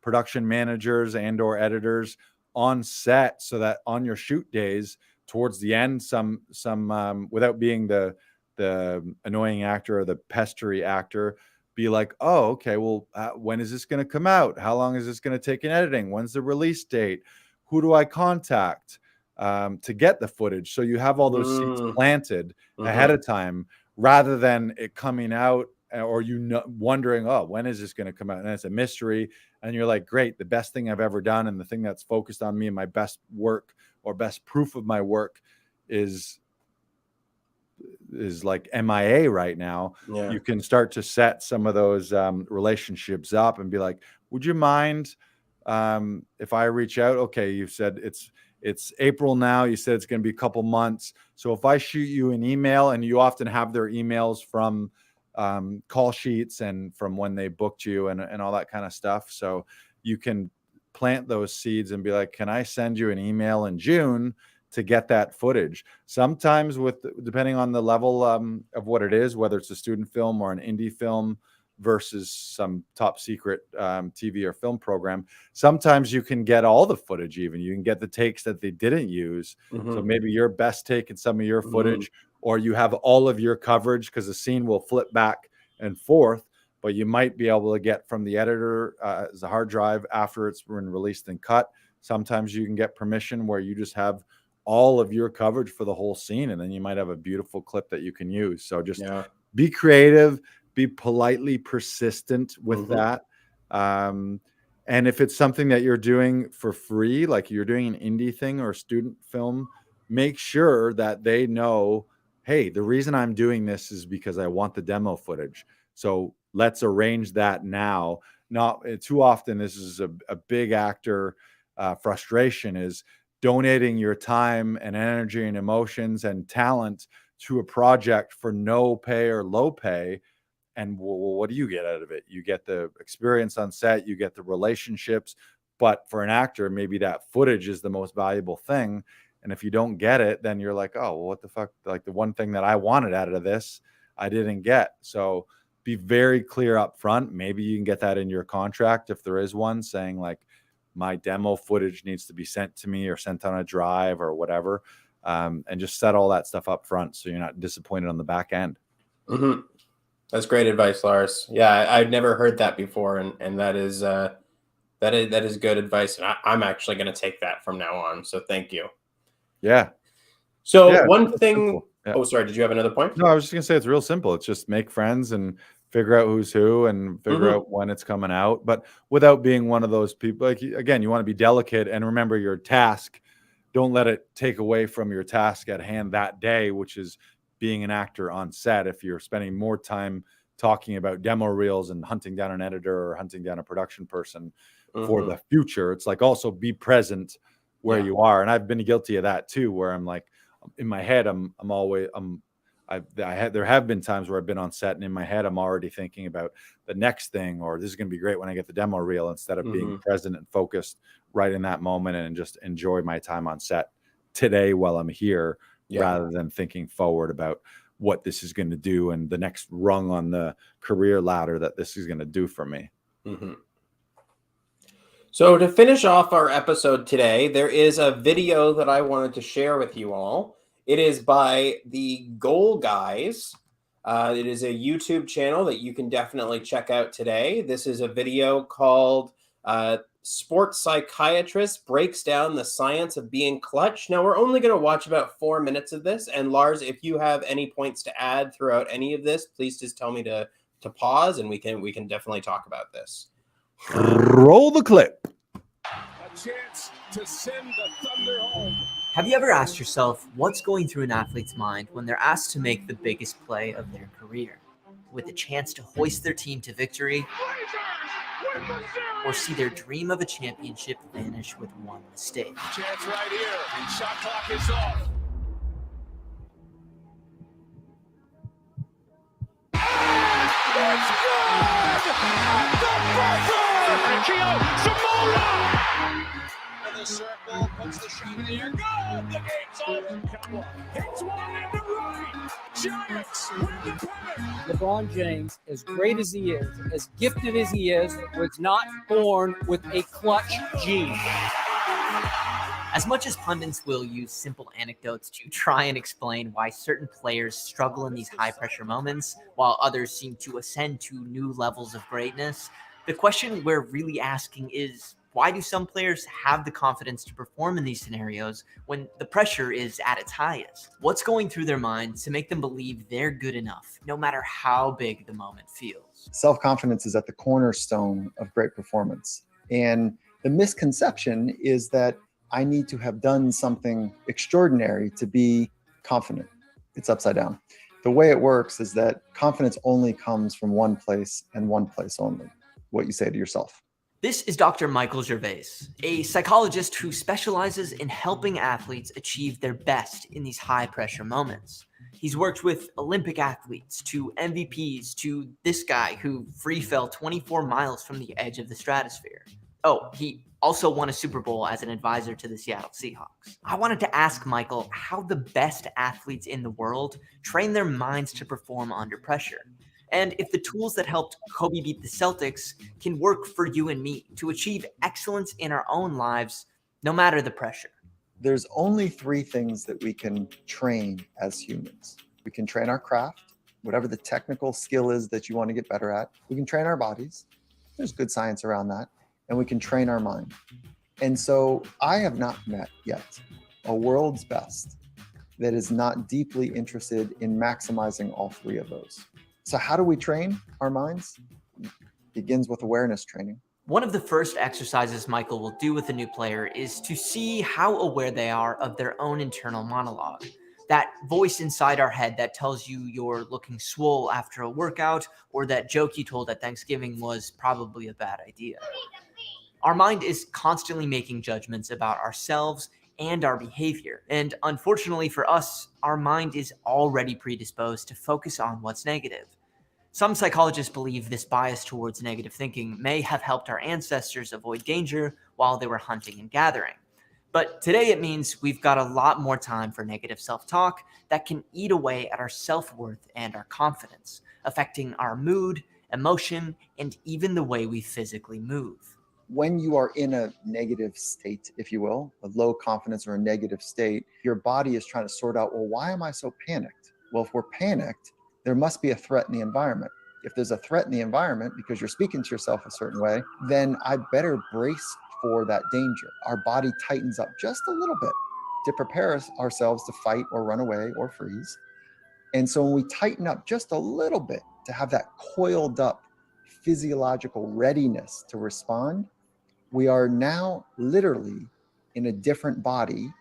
production managers and or editors on set, so that on your shoot days towards the end, some without being the annoying actor or the pestery actor, be like, oh, okay, well, when is this going to come out? How long is this going to take in editing? When's the release date? Who do I contact to get the footage? So you have all those seeds planted ahead of time, rather than it coming out or wondering, oh, when is this going to come out? And it's a mystery. And you're like, great, the best thing I've ever done, and the thing that's focused on me and my best work or best proof of my work is like MIA right now. You can start to set some of those relationships up and be like, would you mind if I reach out? Okay, you said it's April now. You said it's going to be a couple months. So if I shoot you an email, and you often have their emails from call sheets and from when they booked you and all that kind of stuff. So you can plant those seeds and be like, can I send you an email in June to get that footage? Sometimes depending on the level of what it is, whether it's a student film or an indie film versus some top secret TV or film program, sometimes you can get all the footage. Even you can get the takes that they didn't use. So maybe your best take and some of your footage, or you have all of your coverage, because the scene will flip back and forth, but you might be able to get from the editor as a hard drive after it's been released and cut. Sometimes you can get permission where you just have all of your coverage for the whole scene, and then you might have a beautiful clip that you can use. So just be creative, be politely persistent with that. And if it's something that you're doing for free, like you're doing an indie thing or a student film, make sure that they know, hey, the reason I'm doing this is because I want the demo footage. So let's arrange that now. Not too often. This is a big actor frustration, is donating your time and energy and emotions and talent to a project for no pay or low pay. And what do you get out of it? You get the experience on set, you get the relationships, but for an actor, maybe that footage is the most valuable thing. And if you don't get it, then you're like, oh, well, what the fuck? Like the one thing that I wanted out of this, I didn't get. So be very clear up front. Maybe you can get that in your contract if there is one, saying like, my demo footage needs to be sent to me or sent on a drive or whatever. And just set all that stuff up front so you're not disappointed on the back end. That's great advice, Lars. Yeah, I've never heard that before. And that is good advice. And I'm actually going to take that from now on. So thank you. Yeah. So one thing. Yeah. Oh, sorry. Did you have another point? No, I was just going to say it's real simple. It's just make friends and figure out who's who and figure out when it's coming out, but without being one of those people. Like, again, you want to be delicate and remember your task. Don't let it take away from your task at hand that day, which is being an actor on set. If you're spending more time talking about demo reels and hunting down an editor or hunting down a production person for the future, it's like also be present where you are. And I've been guilty of that too, where I'm like, in my head, there have been times where I've been on set and in my head, I'm already thinking about the next thing, or this is going to be great when I get the demo reel, instead of being present and focused right in that moment and just enjoy my time on set today while I'm here, rather than thinking forward about what this is going to do and the next rung on the career ladder that this is going to do for me. So to finish off our episode today, there is a video that I wanted to share with you all. It is by the Goal Guys. It is a YouTube channel that you can definitely check out today. This is a video called Sports Psychiatrist Breaks Down the Science of Being Clutch. Now, we're only going to watch about 4 minutes of this. And Lars, if you have any points to add throughout any of this, please just tell me to pause, and we can definitely talk about this. Roll the clip. A chance to send the Thunder home. Have you ever asked yourself what's going through an athlete's mind when they're asked to make the biggest play of their career, with a chance to hoist their team to victory, or see their dream of a championship vanish with one mistake? Chance right here, and shot clock is off. It's good! At the buzzer! Samora! In the circle, puts the shot in the air. Good! The game's over. Hits one in the right. Giants win the pennant. LeBron James, as great as he is, as gifted as he is, was not born with a clutch gene. As much as pundits will use simple anecdotes to try and explain why certain players struggle in these high-pressure moments, while others seem to ascend to new levels of greatness, the question we're really asking is, why do some players have the confidence to perform in these scenarios when the pressure is at its highest? What's going through their minds to make them believe they're good enough, no matter how big the moment feels? Self-confidence is at the cornerstone of great performance. And the misconception is that I need to have done something extraordinary to be confident. It's upside down. The way it works is that confidence only comes from one place and one place only, what you say to yourself. This is Dr. Michael Gervais, a psychologist who specializes in helping athletes achieve their best in these high-pressure moments. He's worked with Olympic athletes to MVPs to this guy who free fell 24 miles from the edge of the stratosphere. Oh, he also won a Super Bowl as an advisor to the Seattle Seahawks. I wanted to ask Michael how the best athletes in the world train their minds to perform under pressure, and if the tools that helped Kobe beat the Celtics can work for you and me to achieve excellence in our own lives, no matter the pressure. There's only three things that we can train as humans. We can train our craft, whatever the technical skill is that you want to get better at. We can train our bodies. There's good science around that. And we can train our mind. And so I have not met yet a world's best that is not deeply interested in maximizing all three of those. So how do we train our minds? It begins with awareness training. One of the first exercises Michael will do with a new player is to see how aware they are of their own internal monologue. That voice inside our head that tells you you're looking swole after a workout, or that joke you told at Thanksgiving was probably a bad idea. Our mind is constantly making judgments about ourselves and our behavior. And unfortunately for us, our mind is already predisposed to focus on what's negative. Some psychologists believe this bias towards negative thinking may have helped our ancestors avoid danger while they were hunting and gathering. But today it means we've got a lot more time for negative self-talk that can eat away at our self-worth and our confidence, affecting our mood, emotion, and even the way we physically move. When you are in a negative state, if you will, a low confidence or a negative state, your body is trying to sort out, well, why am I so panicked? Well, if we're panicked, there must be a threat in the environment. If there's a threat in the environment because you're speaking to yourself a certain way, then I better brace for that danger. Our body tightens up just a little bit to prepare ourselves to fight or run away or freeze. And so when we tighten up just a little bit to have that coiled up physiological readiness to respond, we are now literally in a different body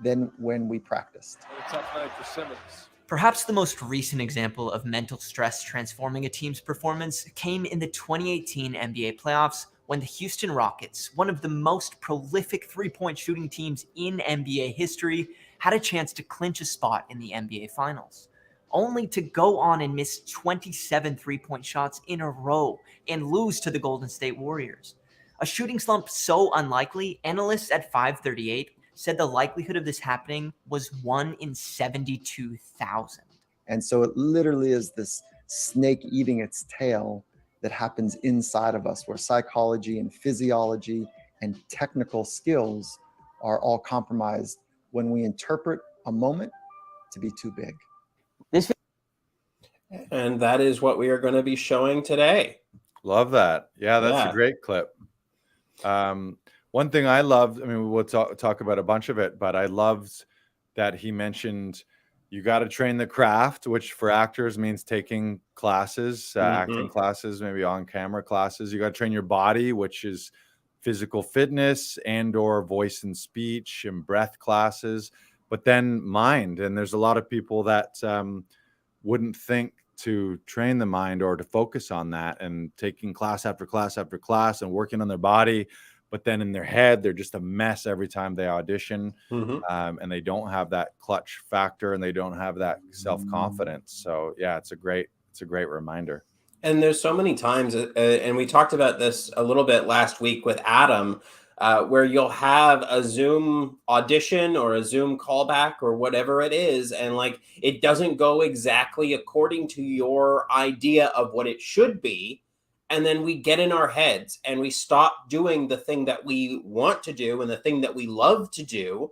than when we practiced. A tough night for Simmons. Perhaps the most recent example of mental stress transforming a team's performance came in the 2018 NBA playoffs when the Houston Rockets, one of the most prolific three-point shooting teams in NBA history, had a chance to clinch a spot in the NBA Finals, only to go on and miss 27 three-point shots in a row and lose to the Golden State Warriors. A shooting slump so unlikely, analysts at 538 said the likelihood of this happening was 1 in 72,000. And so it literally is this snake eating its tail that happens inside of us, where psychology and physiology and technical skills are all compromised when we interpret a moment to be too big. And that is what we are going to be showing today. Love that. Yeah, that's a great clip. One thing I loved, I mean, we'll talk about a bunch of it, but I loved that he mentioned you got to train the craft, which for actors means taking classes, acting classes, maybe on camera classes. You got to train your body, which is physical fitness and or voice and speech and breath classes, but then mind. And there's a lot of people that wouldn't think to train the mind or to focus on that, and taking class after class after class and working on their body, but then in their head they're just a mess every time they audition. And they don't have that clutch factor, and they don't have that self-confidence. So yeah, it's a great reminder. And there's so many times, and we talked about this a little bit last week with Adam, where you'll have a Zoom audition or a Zoom callback or whatever it is, and like it doesn't go exactly according to your idea of what it should be. And then we get in our heads and we stop doing the thing that we want to do and the thing that we love to do.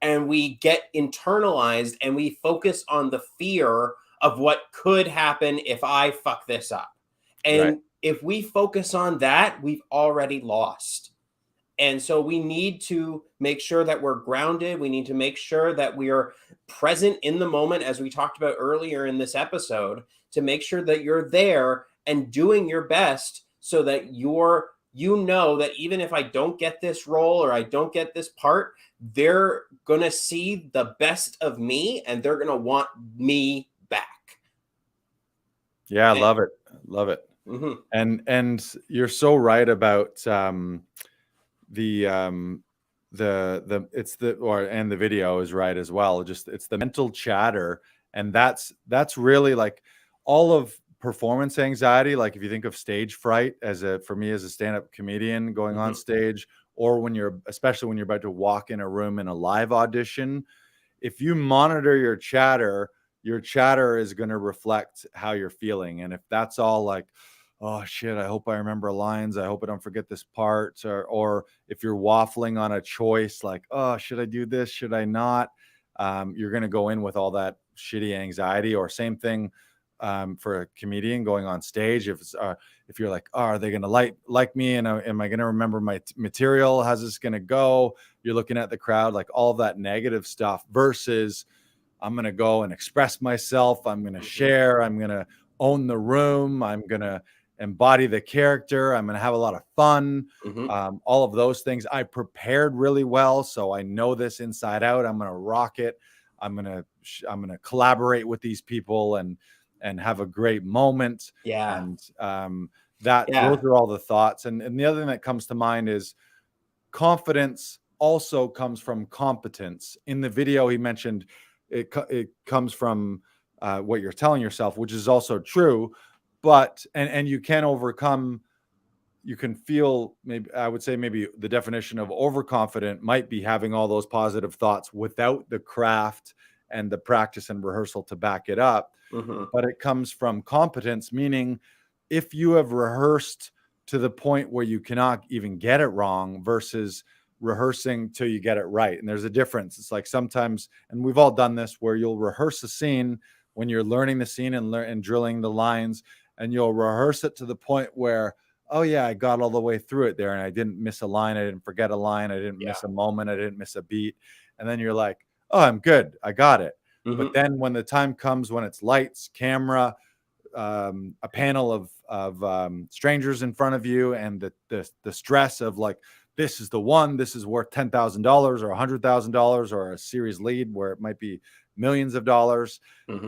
And we get internalized and we focus on the fear of what could happen if I fuck this up. And if we focus on that, we've already lost. And so we need to make sure that we're grounded. We need to make sure that we are present in the moment, as we talked about earlier in this episode, to make sure that you're there and doing your best, so that you know that even if I don't get this role or I don't get this part, they're going to see the best of me and they're going to want me back. Yeah, I love it. Love it. And you're so right about the video is right as well. Just it's the mental chatter, and that's really like all of performance anxiety. Like if you think of stage fright for me as a stand-up comedian going on stage, or especially when you're about to walk in a room in a live audition, if you monitor your chatter is going to reflect how you're feeling. And if that's all like, oh shit, I hope I remember lines, I hope I don't forget this part, or if you're waffling on a choice like, oh, should I do this, should I not, you're going to go in with all that shitty anxiety. Or same thing for a comedian going on stage, if you're like, oh, are they going to like me, and am I going to remember my material, how's this going to go, you're looking at the crowd, like all of that negative stuff, versus I'm going to go and express myself, I'm going to share, I'm going to own the room, I'm going to embody the character, I'm going to have a lot of fun. All of those things. I prepared really well, so I know this inside out. I'm going to rock it. I'm going to collaborate with these people and have a great moment. And those are all the thoughts. And the other thing that comes to mind is confidence also comes from competence. In the video, he mentioned it comes from what you're telling yourself, which is also true. But and you can overcome, you can feel, maybe I would say maybe the definition of overconfident might be having all those positive thoughts without the craft and the practice and rehearsal to back it up. But it comes from competence, meaning if you have rehearsed to the point where you cannot even get it wrong versus rehearsing till you get it right. And there's a difference. It's like sometimes, and we've all done this, where you'll rehearse a scene when you're learning the scene and drilling the lines, and you'll rehearse it to the point where, oh yeah, I got all the way through it there and I didn't miss a line, I didn't forget a line, I didn't miss a moment, I didn't miss a beat. And then you're like, oh, I'm good, I got it. But then when the time comes, when it's lights, camera, a panel of strangers in front of you, and the stress of like, this is the one, this is worth $10,000 or $100,000, or a series lead where it might be millions of dollars,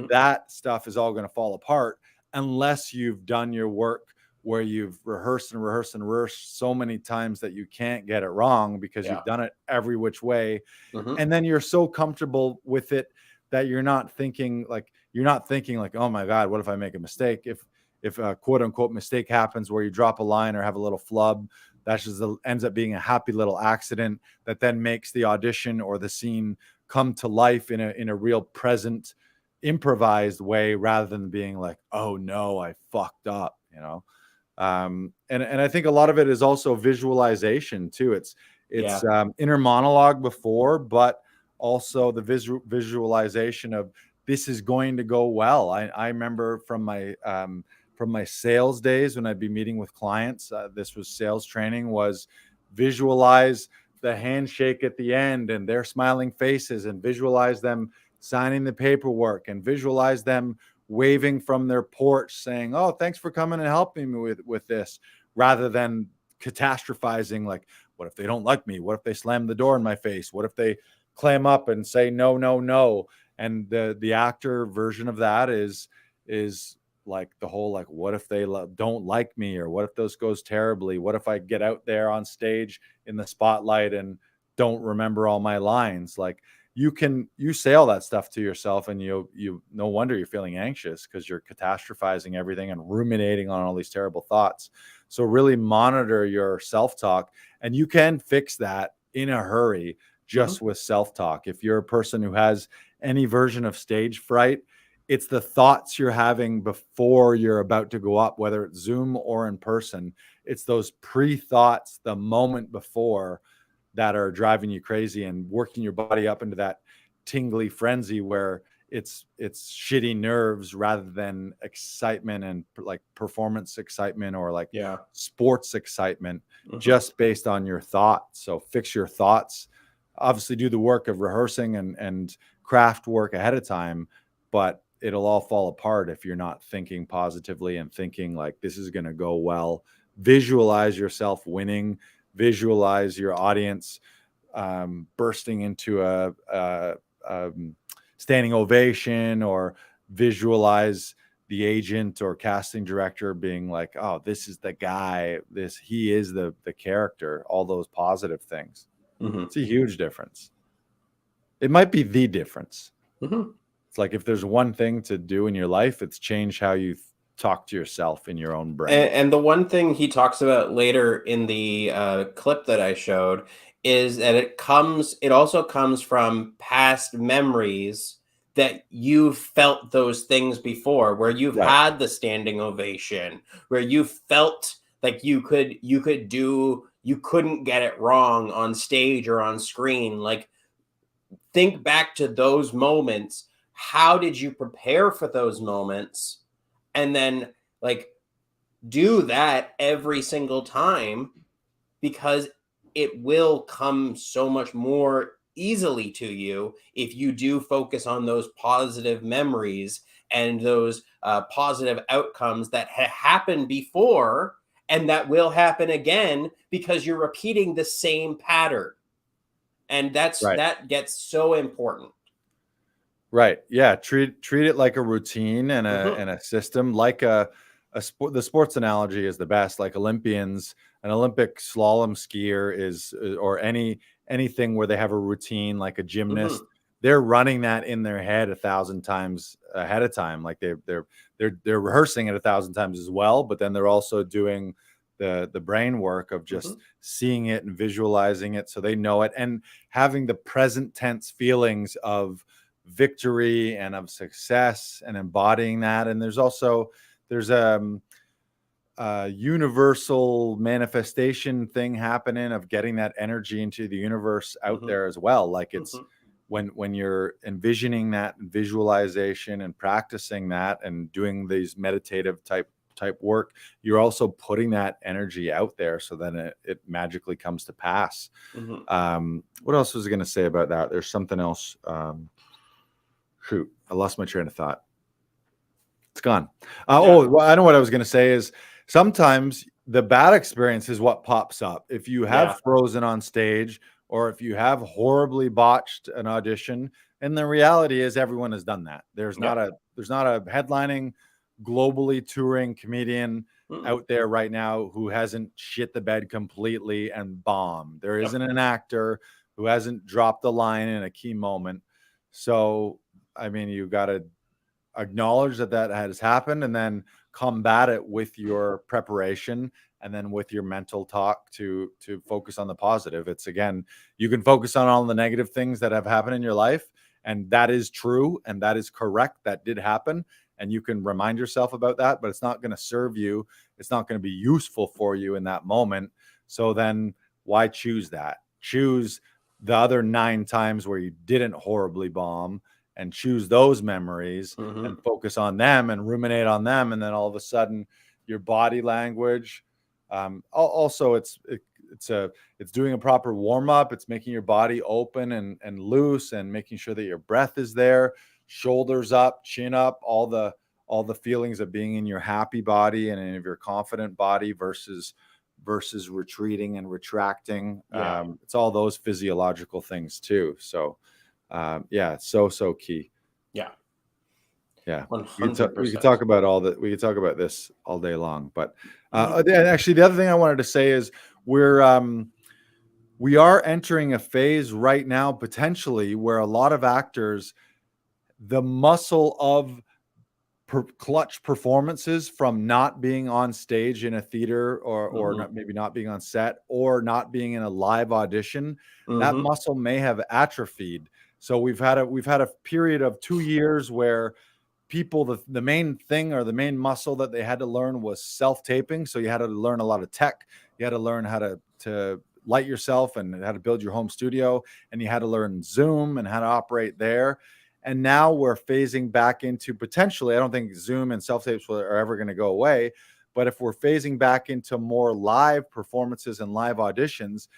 that stuff is all going to fall apart unless you've done your work where you've rehearsed and rehearsed and rehearsed so many times that you can't get it wrong because you've done it every which way. And then you're so comfortable with it that you're not thinking like, oh my God, what if I make a mistake? If a quote unquote mistake happens where you drop a line or have a little flub, that just ends up being a happy little accident that then makes the audition or the scene come to life in a real present, improvised way, rather than being like, oh no, I fucked up, you know? And I think a lot of it is also visualization too. It's inner monologue before, but also the visualization of this is going to go well. I remember from my sales days when I'd be meeting with clients, this was sales training, was visualize the handshake at the end and their smiling faces, and visualize them signing the paperwork, and visualize them waving from their porch saying, oh, thanks for coming and helping me with this, rather than catastrophizing, like, what if they don't like me? What if they slam the door in my face? What if they clam up and say no, no, no? And the actor version of that is like the whole, like, what if they don't like me? Or what if this goes terribly? What if I get out there on stage in the spotlight and don't remember all my lines? Like, you say all that stuff to yourself, and you no wonder you're feeling anxious, because you're catastrophizing everything and ruminating on all these terrible thoughts. So really monitor your self-talk, and you can fix that in a hurry just with self-talk. If you're a person who has any version of stage fright, it's the thoughts you're having before you're about to go up, whether it's Zoom or in person. It's those pre-thoughts the moment before that are driving you crazy and working your body up into that tingly frenzy where it's shitty nerves rather than excitement and like performance excitement or like sports excitement, just based on your thoughts. So fix your thoughts. Obviously do the work of rehearsing and craft work ahead of time, but it'll all fall apart if you're not thinking positively and thinking like, this is going to go well. Visualize yourself winning. Visualize your audience bursting into a standing ovation, or visualize the agent or casting director being like, oh, this is the guy, he is the character, all those positive things. It's a huge difference. It might be the difference. It's like, if there's one thing to do in your life, it's change how you talk to yourself in your own brain. And the one thing he talks about later in the clip that I showed is that it also comes from past memories that you've felt those things before, where you've had the standing ovation, where you felt like you couldn't get it wrong on stage or on screen. Like, think back to those moments. How did you prepare for those moments? And then like do that every single time, because it will come so much more easily to you if you do focus on those positive memories and those positive outcomes that happened before and that will happen again, because you're repeating the same pattern. And that gets so important. Right. Yeah. Treat it like a routine and a system, like the sports analogy is the best. Like Olympians, an Olympic slalom skier is, or anything where they have a routine, like a gymnast, they're running that in their head 1,000 times ahead of time. Like they're rehearsing it 1,000 times as well, but then they're also doing the brain work of just seeing it and visualizing it, so they know it, and having the present tense feelings of victory and of success and embodying that. And there's a universal manifestation thing happening of getting that energy into the universe out there as well. Like it's when you're envisioning that visualization and practicing that and doing these meditative type work, you're also putting that energy out there, so then it magically comes to pass. What else was I going to say about that? There's something else. Shoot, I lost my train of thought. It's gone. Well, I know what I was going to say is sometimes the bad experience is what pops up. If you have frozen on stage, or if you have horribly botched an audition, and the reality is everyone has done that. There's not a headlining, globally touring comedian out there right now who hasn't shit the bed completely and bombed. There isn't an actor who hasn't dropped a line in a key moment. So, I mean, you got to acknowledge that has happened, and then combat it with your preparation, and then with your mental talk to focus on the positive. It's, again, you can focus on all the negative things that have happened in your life, and that is true and that is correct. That did happen, and you can remind yourself about that, but it's not going to serve you. It's not going to be useful for you in that moment. So then why choose that? Choose the other 9 times where you didn't horribly bomb, and choose those memories and focus on them and ruminate on them. And then all of a sudden your body language, also it's doing a proper warm up. It's making your body open and loose, and making sure that your breath is there, shoulders up, chin up, all the feelings of being in your happy body and in your confident body versus versus retreating and retracting. Yeah. It's all those physiological things too. So yeah, it's so key. Yeah. Yeah, 100%. we could talk about all that. We could talk about this all day long. But actually, the other thing I wanted to say is we are entering a phase right now, potentially, where a lot of actors, the muscle of clutch performances from not being on stage in a theater or maybe not being on set or not being in a live audition, that muscle may have atrophied. So we've had a period of 2 years where people, the main thing or the main muscle that they had to learn was self-taping. So you had to learn a lot of tech. You had to learn how to light yourself and how to build your home studio. And you had to learn Zoom and how to operate there. And now we're phasing back into potentially, I don't think Zoom and self-tapes are ever going to go away. But if we're phasing back into more live performances and live auditions,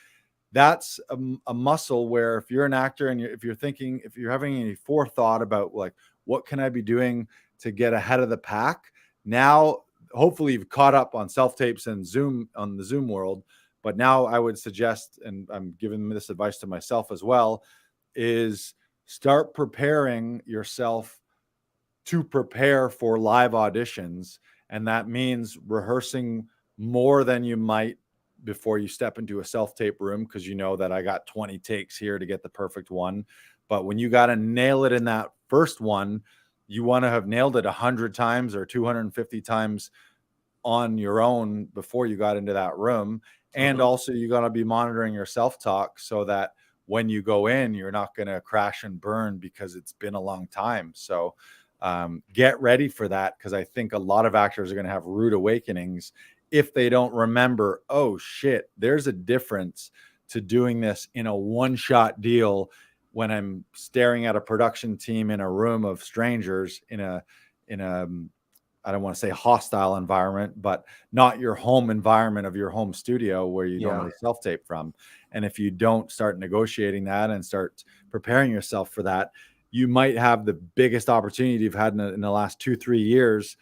that's a muscle where if you're an actor and if you're having any forethought about like, what can I be doing to get ahead of the pack? Now, hopefully you've caught up on self-tapes and Zoom on the Zoom world. But now I would suggest, and I'm giving this advice to myself as well, is start preparing yourself to prepare for live auditions. And that means rehearsing more than you might before you step into a self-tape room, because you know that I got 20 takes here to get the perfect one. But when you got to nail it in that first one, you want to have nailed it 100 times or 250 times on your own before you got into that room. And also you got to be monitoring your self-talk so that when you go in, you're not going to crash and burn because it's been a long time. So get ready for that, because I think a lot of actors are going to have rude awakenings if they don't remember, oh shit, there's a difference to doing this in a one-shot deal when I'm staring at a production team in a room of strangers in a I don't want to say hostile environment, but not your home environment of your home studio where you normally self-tape from. And if you don't start negotiating that and start preparing yourself for that, you might have the biggest opportunity you've had in the last 2-3 years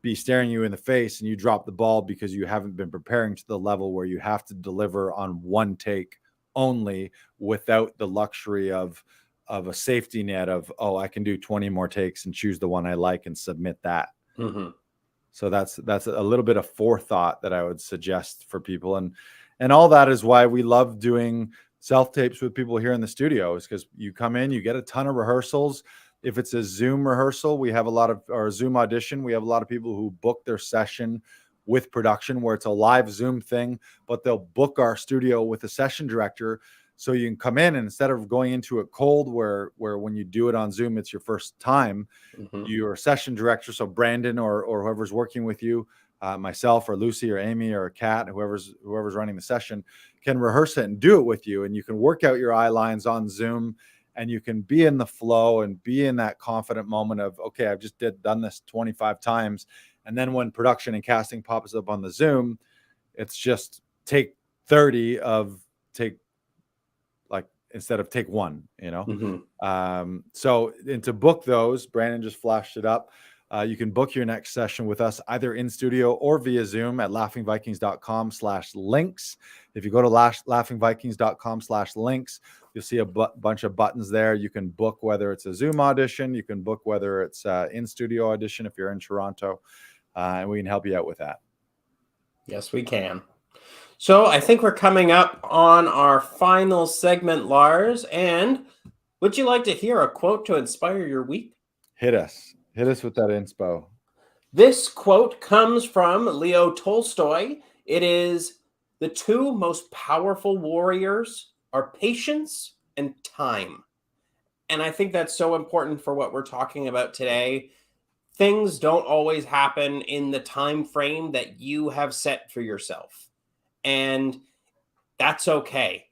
be staring you in the face, and you drop the ball because you haven't been preparing to the level where you have to deliver on one take only, without the luxury of a safety net of, oh, I can do 20 more takes and choose the one I like and submit that. So that's a little bit of forethought that I would suggest for people. And all that is why we love doing self-tapes with people here in the studio, is because you come in, you get a ton of rehearsals. If it's a Zoom rehearsal, we have or a Zoom audition, we have a lot of people who book their session with production where it's a live Zoom thing, but they'll book our studio with a session director. So you can come in, and instead of going into it cold, where when you do it on Zoom, it's your first time, you're a session director. So Brandon or whoever's working with you, myself or Lucy or Amy or Kat, whoever's running the session, can rehearse it and do it with you. And you can work out your eye lines on Zoom, and you can be in the flow and be in that confident moment of, okay, I've just done this 25 times. And then when production and casting pops up on the Zoom, it's just take 30 of take, like, instead of take one, you know? So, and to book those, Brandon just flashed it up. You can book your next session with us either in studio or via Zoom at laughingvikings.com/links. If you go to laughingvikings.com/links, you'll see a bunch of buttons there. You can book whether it's a Zoom audition, you can book whether it's in studio audition if you're in Toronto, and we can help you out with that. Yes, we can. So I think we're coming up on our final segment, Lars. And would you like to hear a quote to inspire your week? Hit us with that inspo. This quote comes from Leo Tolstoy. It is, "The two most powerful warriors are patience and time." And I think that's so important for what we're talking about today. Things don't always happen in the time frame that you have set for yourself. And that's okay.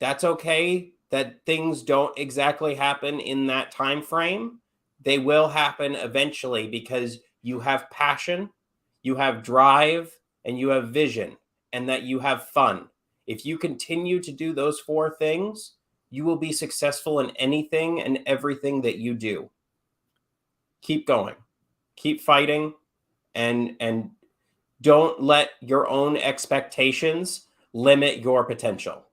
That's okay that things don't exactly happen in that time frame. They will happen eventually because you have passion, you have drive, and you have vision, and that you have fun. If you continue to do those 4 things, you will be successful in anything and everything that you do. Keep going, keep fighting, and don't let your own expectations limit your potential.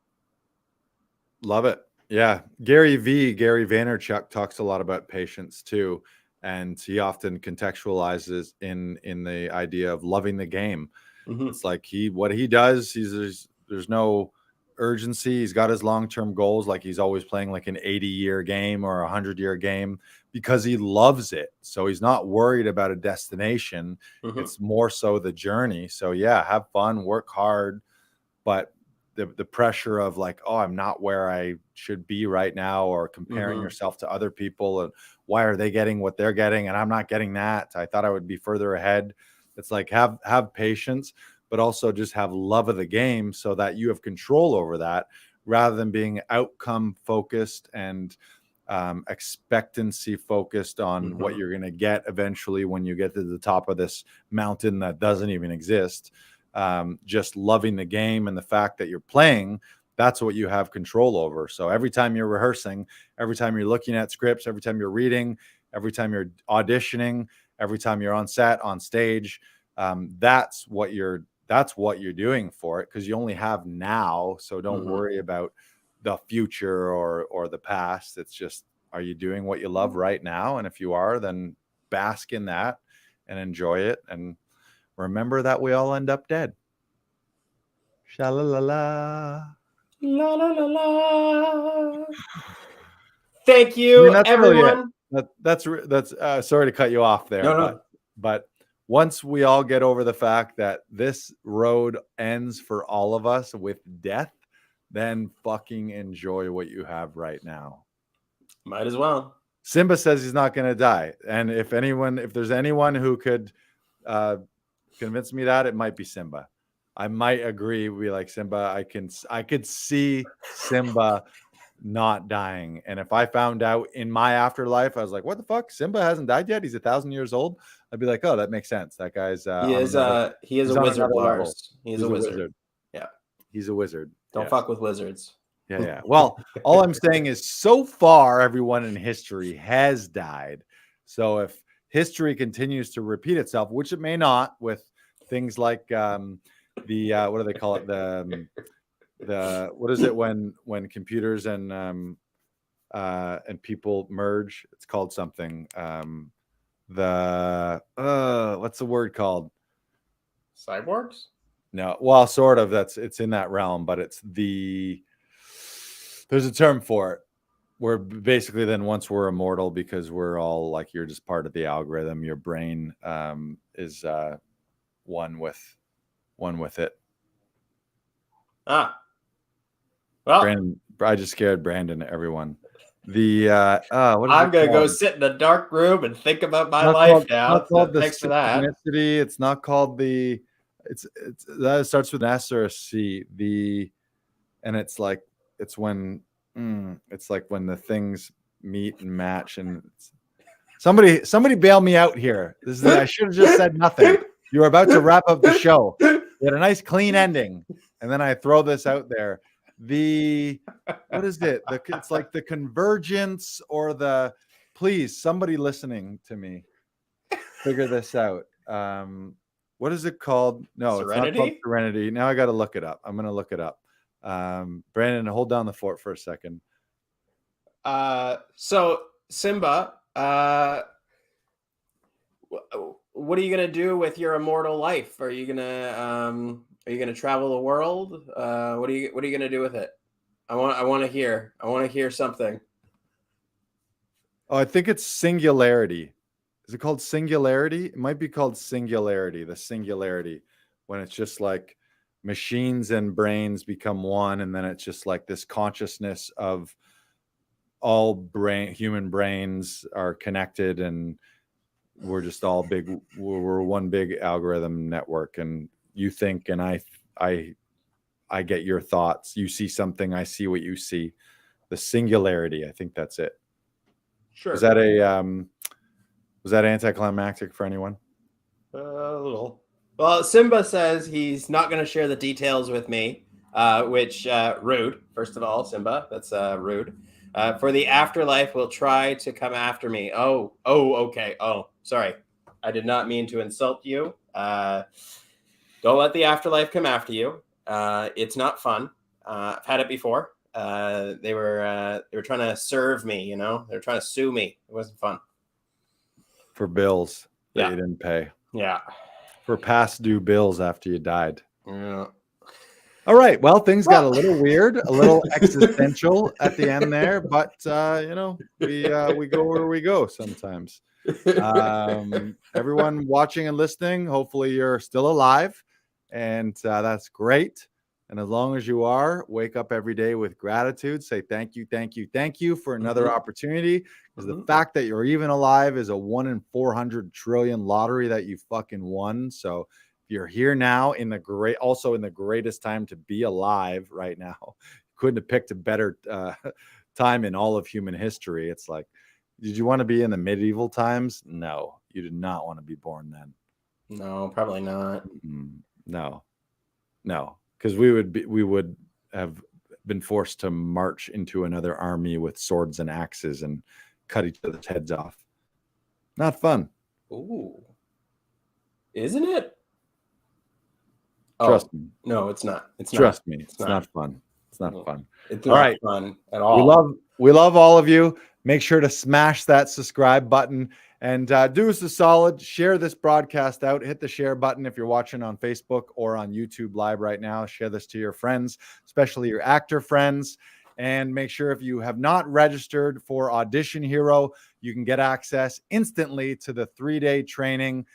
Love it. Yeah. Gary Vaynerchuk talks a lot about patience too. And he often contextualizes in the idea of loving the game. Mm-hmm. It's like what he does, there's no urgency. He's got his long-term goals. Like he's always playing like an 80-year game or a 100-year game because he loves it. So he's not worried about a destination. Mm-hmm. It's more so the journey. So yeah, have fun, work hard, but the pressure of like, oh, I'm not where I should be right now, or comparing yourself to other people and why are they getting what they're getting and I'm not getting that. I thought I would be further ahead. It's like have patience, but also just have love of the game so that you have control over that rather than being outcome focused and expectancy focused on what you're going to get eventually when you get to the top of this mountain that doesn't even exist. Just loving the game and the fact that you're playing, that's what you have control over. So every time you're rehearsing, every time you're looking at scripts, every time you're reading, every time you're auditioning, every time you're on set, on stage, that's what you're doing for it, because you only have now. So don't worry about the future or the past. It's just, are you doing what you love right now? And if you are, then bask in that and enjoy it. And remember that we all end up dead. Sha-la-la-la. La la la la. Thank you, everyone. Really that's sorry to cut you off there. No. But once we all get over the fact that this road ends for all of us with death, then fucking enjoy what you have right now. Might as well. Simba says he's not going to die. And if there's anyone who could convince me that, it might be Simba. I might agree. We like Simba. I could see Simba not dying. And if I found out in my afterlife, I was like, what the fuck? Simba hasn't died yet. He's 1,000 years old. I'd be like, oh, that makes sense. That guy's he is a wizard, Lars. He's a wizard. Yeah. He's a wizard. Don't fuck with wizards. Yeah. Well, all I'm saying is so far, everyone in history has died. So if history continues to repeat itself, which it may not, with things like what do they call it? The what is it when computers and people merge? It's called something. What's the word called? Cyborgs? No, well, sort of. It's in that realm, but there's a term for it. We're basically then once we're immortal, because we're all like, you're just part of the algorithm. Your brain is one with it. Well, Brandon, I just scared Brandon. Everyone. I'm gonna go sit in a dark room and think about my life now. Thanks for that. It's not called the. That starts with an S or a C. And it's like when the things meet and match. And somebody bail me out here. I should have just said nothing. You were about to wrap up the show. You had a nice clean ending, and then I throw this out there. What is it? It's like the convergence or please, somebody listening to me, figure this out. What is it called? No, Serenity? It's not called Serenity. Now I got to look it up. I'm going to look it up. Brandon, hold down the fort for a second. So Simba, what are you gonna do with your immortal life? Are you gonna travel the world? What are you gonna do with it? I want to hear something. Oh, I think it's singularity. Is it called singularity? It might be called singularity. The singularity, when it's just like machines and brains become one, and then it's just like this consciousness of all human brains are connected, and we're just all we're one big algorithm network, and you think and I get your thoughts. You see something, I see what you see. The singularity, I think that's it. Sure. Was that anticlimactic for anyone? A little. Well, Simba says he's not going to share the details with me, which rude. First of all, Simba, that's rude. For the afterlife, will try to come after me. Oh, okay. Oh, sorry. I did not mean to insult you. Don't let the afterlife come after you. It's not fun. I've had it before. They were trying to serve me, you know. They were trying to sue me. It wasn't fun. For bills that you didn't pay. Yeah. For past due bills after you died. Yeah. All right. Well, things got a little weird, a little existential at the end there, but you know, we go where we go sometimes. Everyone watching and listening, hopefully you're still alive, and that's great. And as long as you are, wake up every day with gratitude. Say thank you, thank you, thank you for another opportunity. Because the fact that you're even alive is a 1 in 400 trillion lottery that you fucking won. So if you're here now in the greatest time to be alive right now, couldn't have picked a better time in all of human history. It's like, did you want to be in the medieval times? No, you did not want to be born then. No, probably not. No. Because we would have been forced to march into another army with swords and axes and cut each other's heads off. Not fun. Ooh. Isn't it? Trust me. No, it's not. Trust me. It's not fun. It's not fun. It's not fun at all. We love all of you. Make sure to smash that subscribe button and do us a solid. Share this broadcast out. Hit the share button if you're watching on Facebook or on YouTube Live right now. Share this to your friends, especially your actor friends. And make sure if you have not registered for Audition Hero, you can get access instantly to the 3-day training.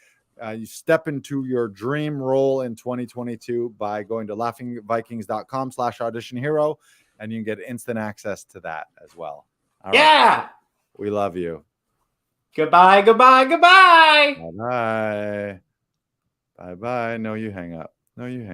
You step into your dream role in 2022 by going to laughingvikings.com/audition hero, and you can get instant access to that as well. All right. We love you. Goodbye, goodbye, goodbye. Bye-bye. Bye-bye. No, you hang up. No, you hang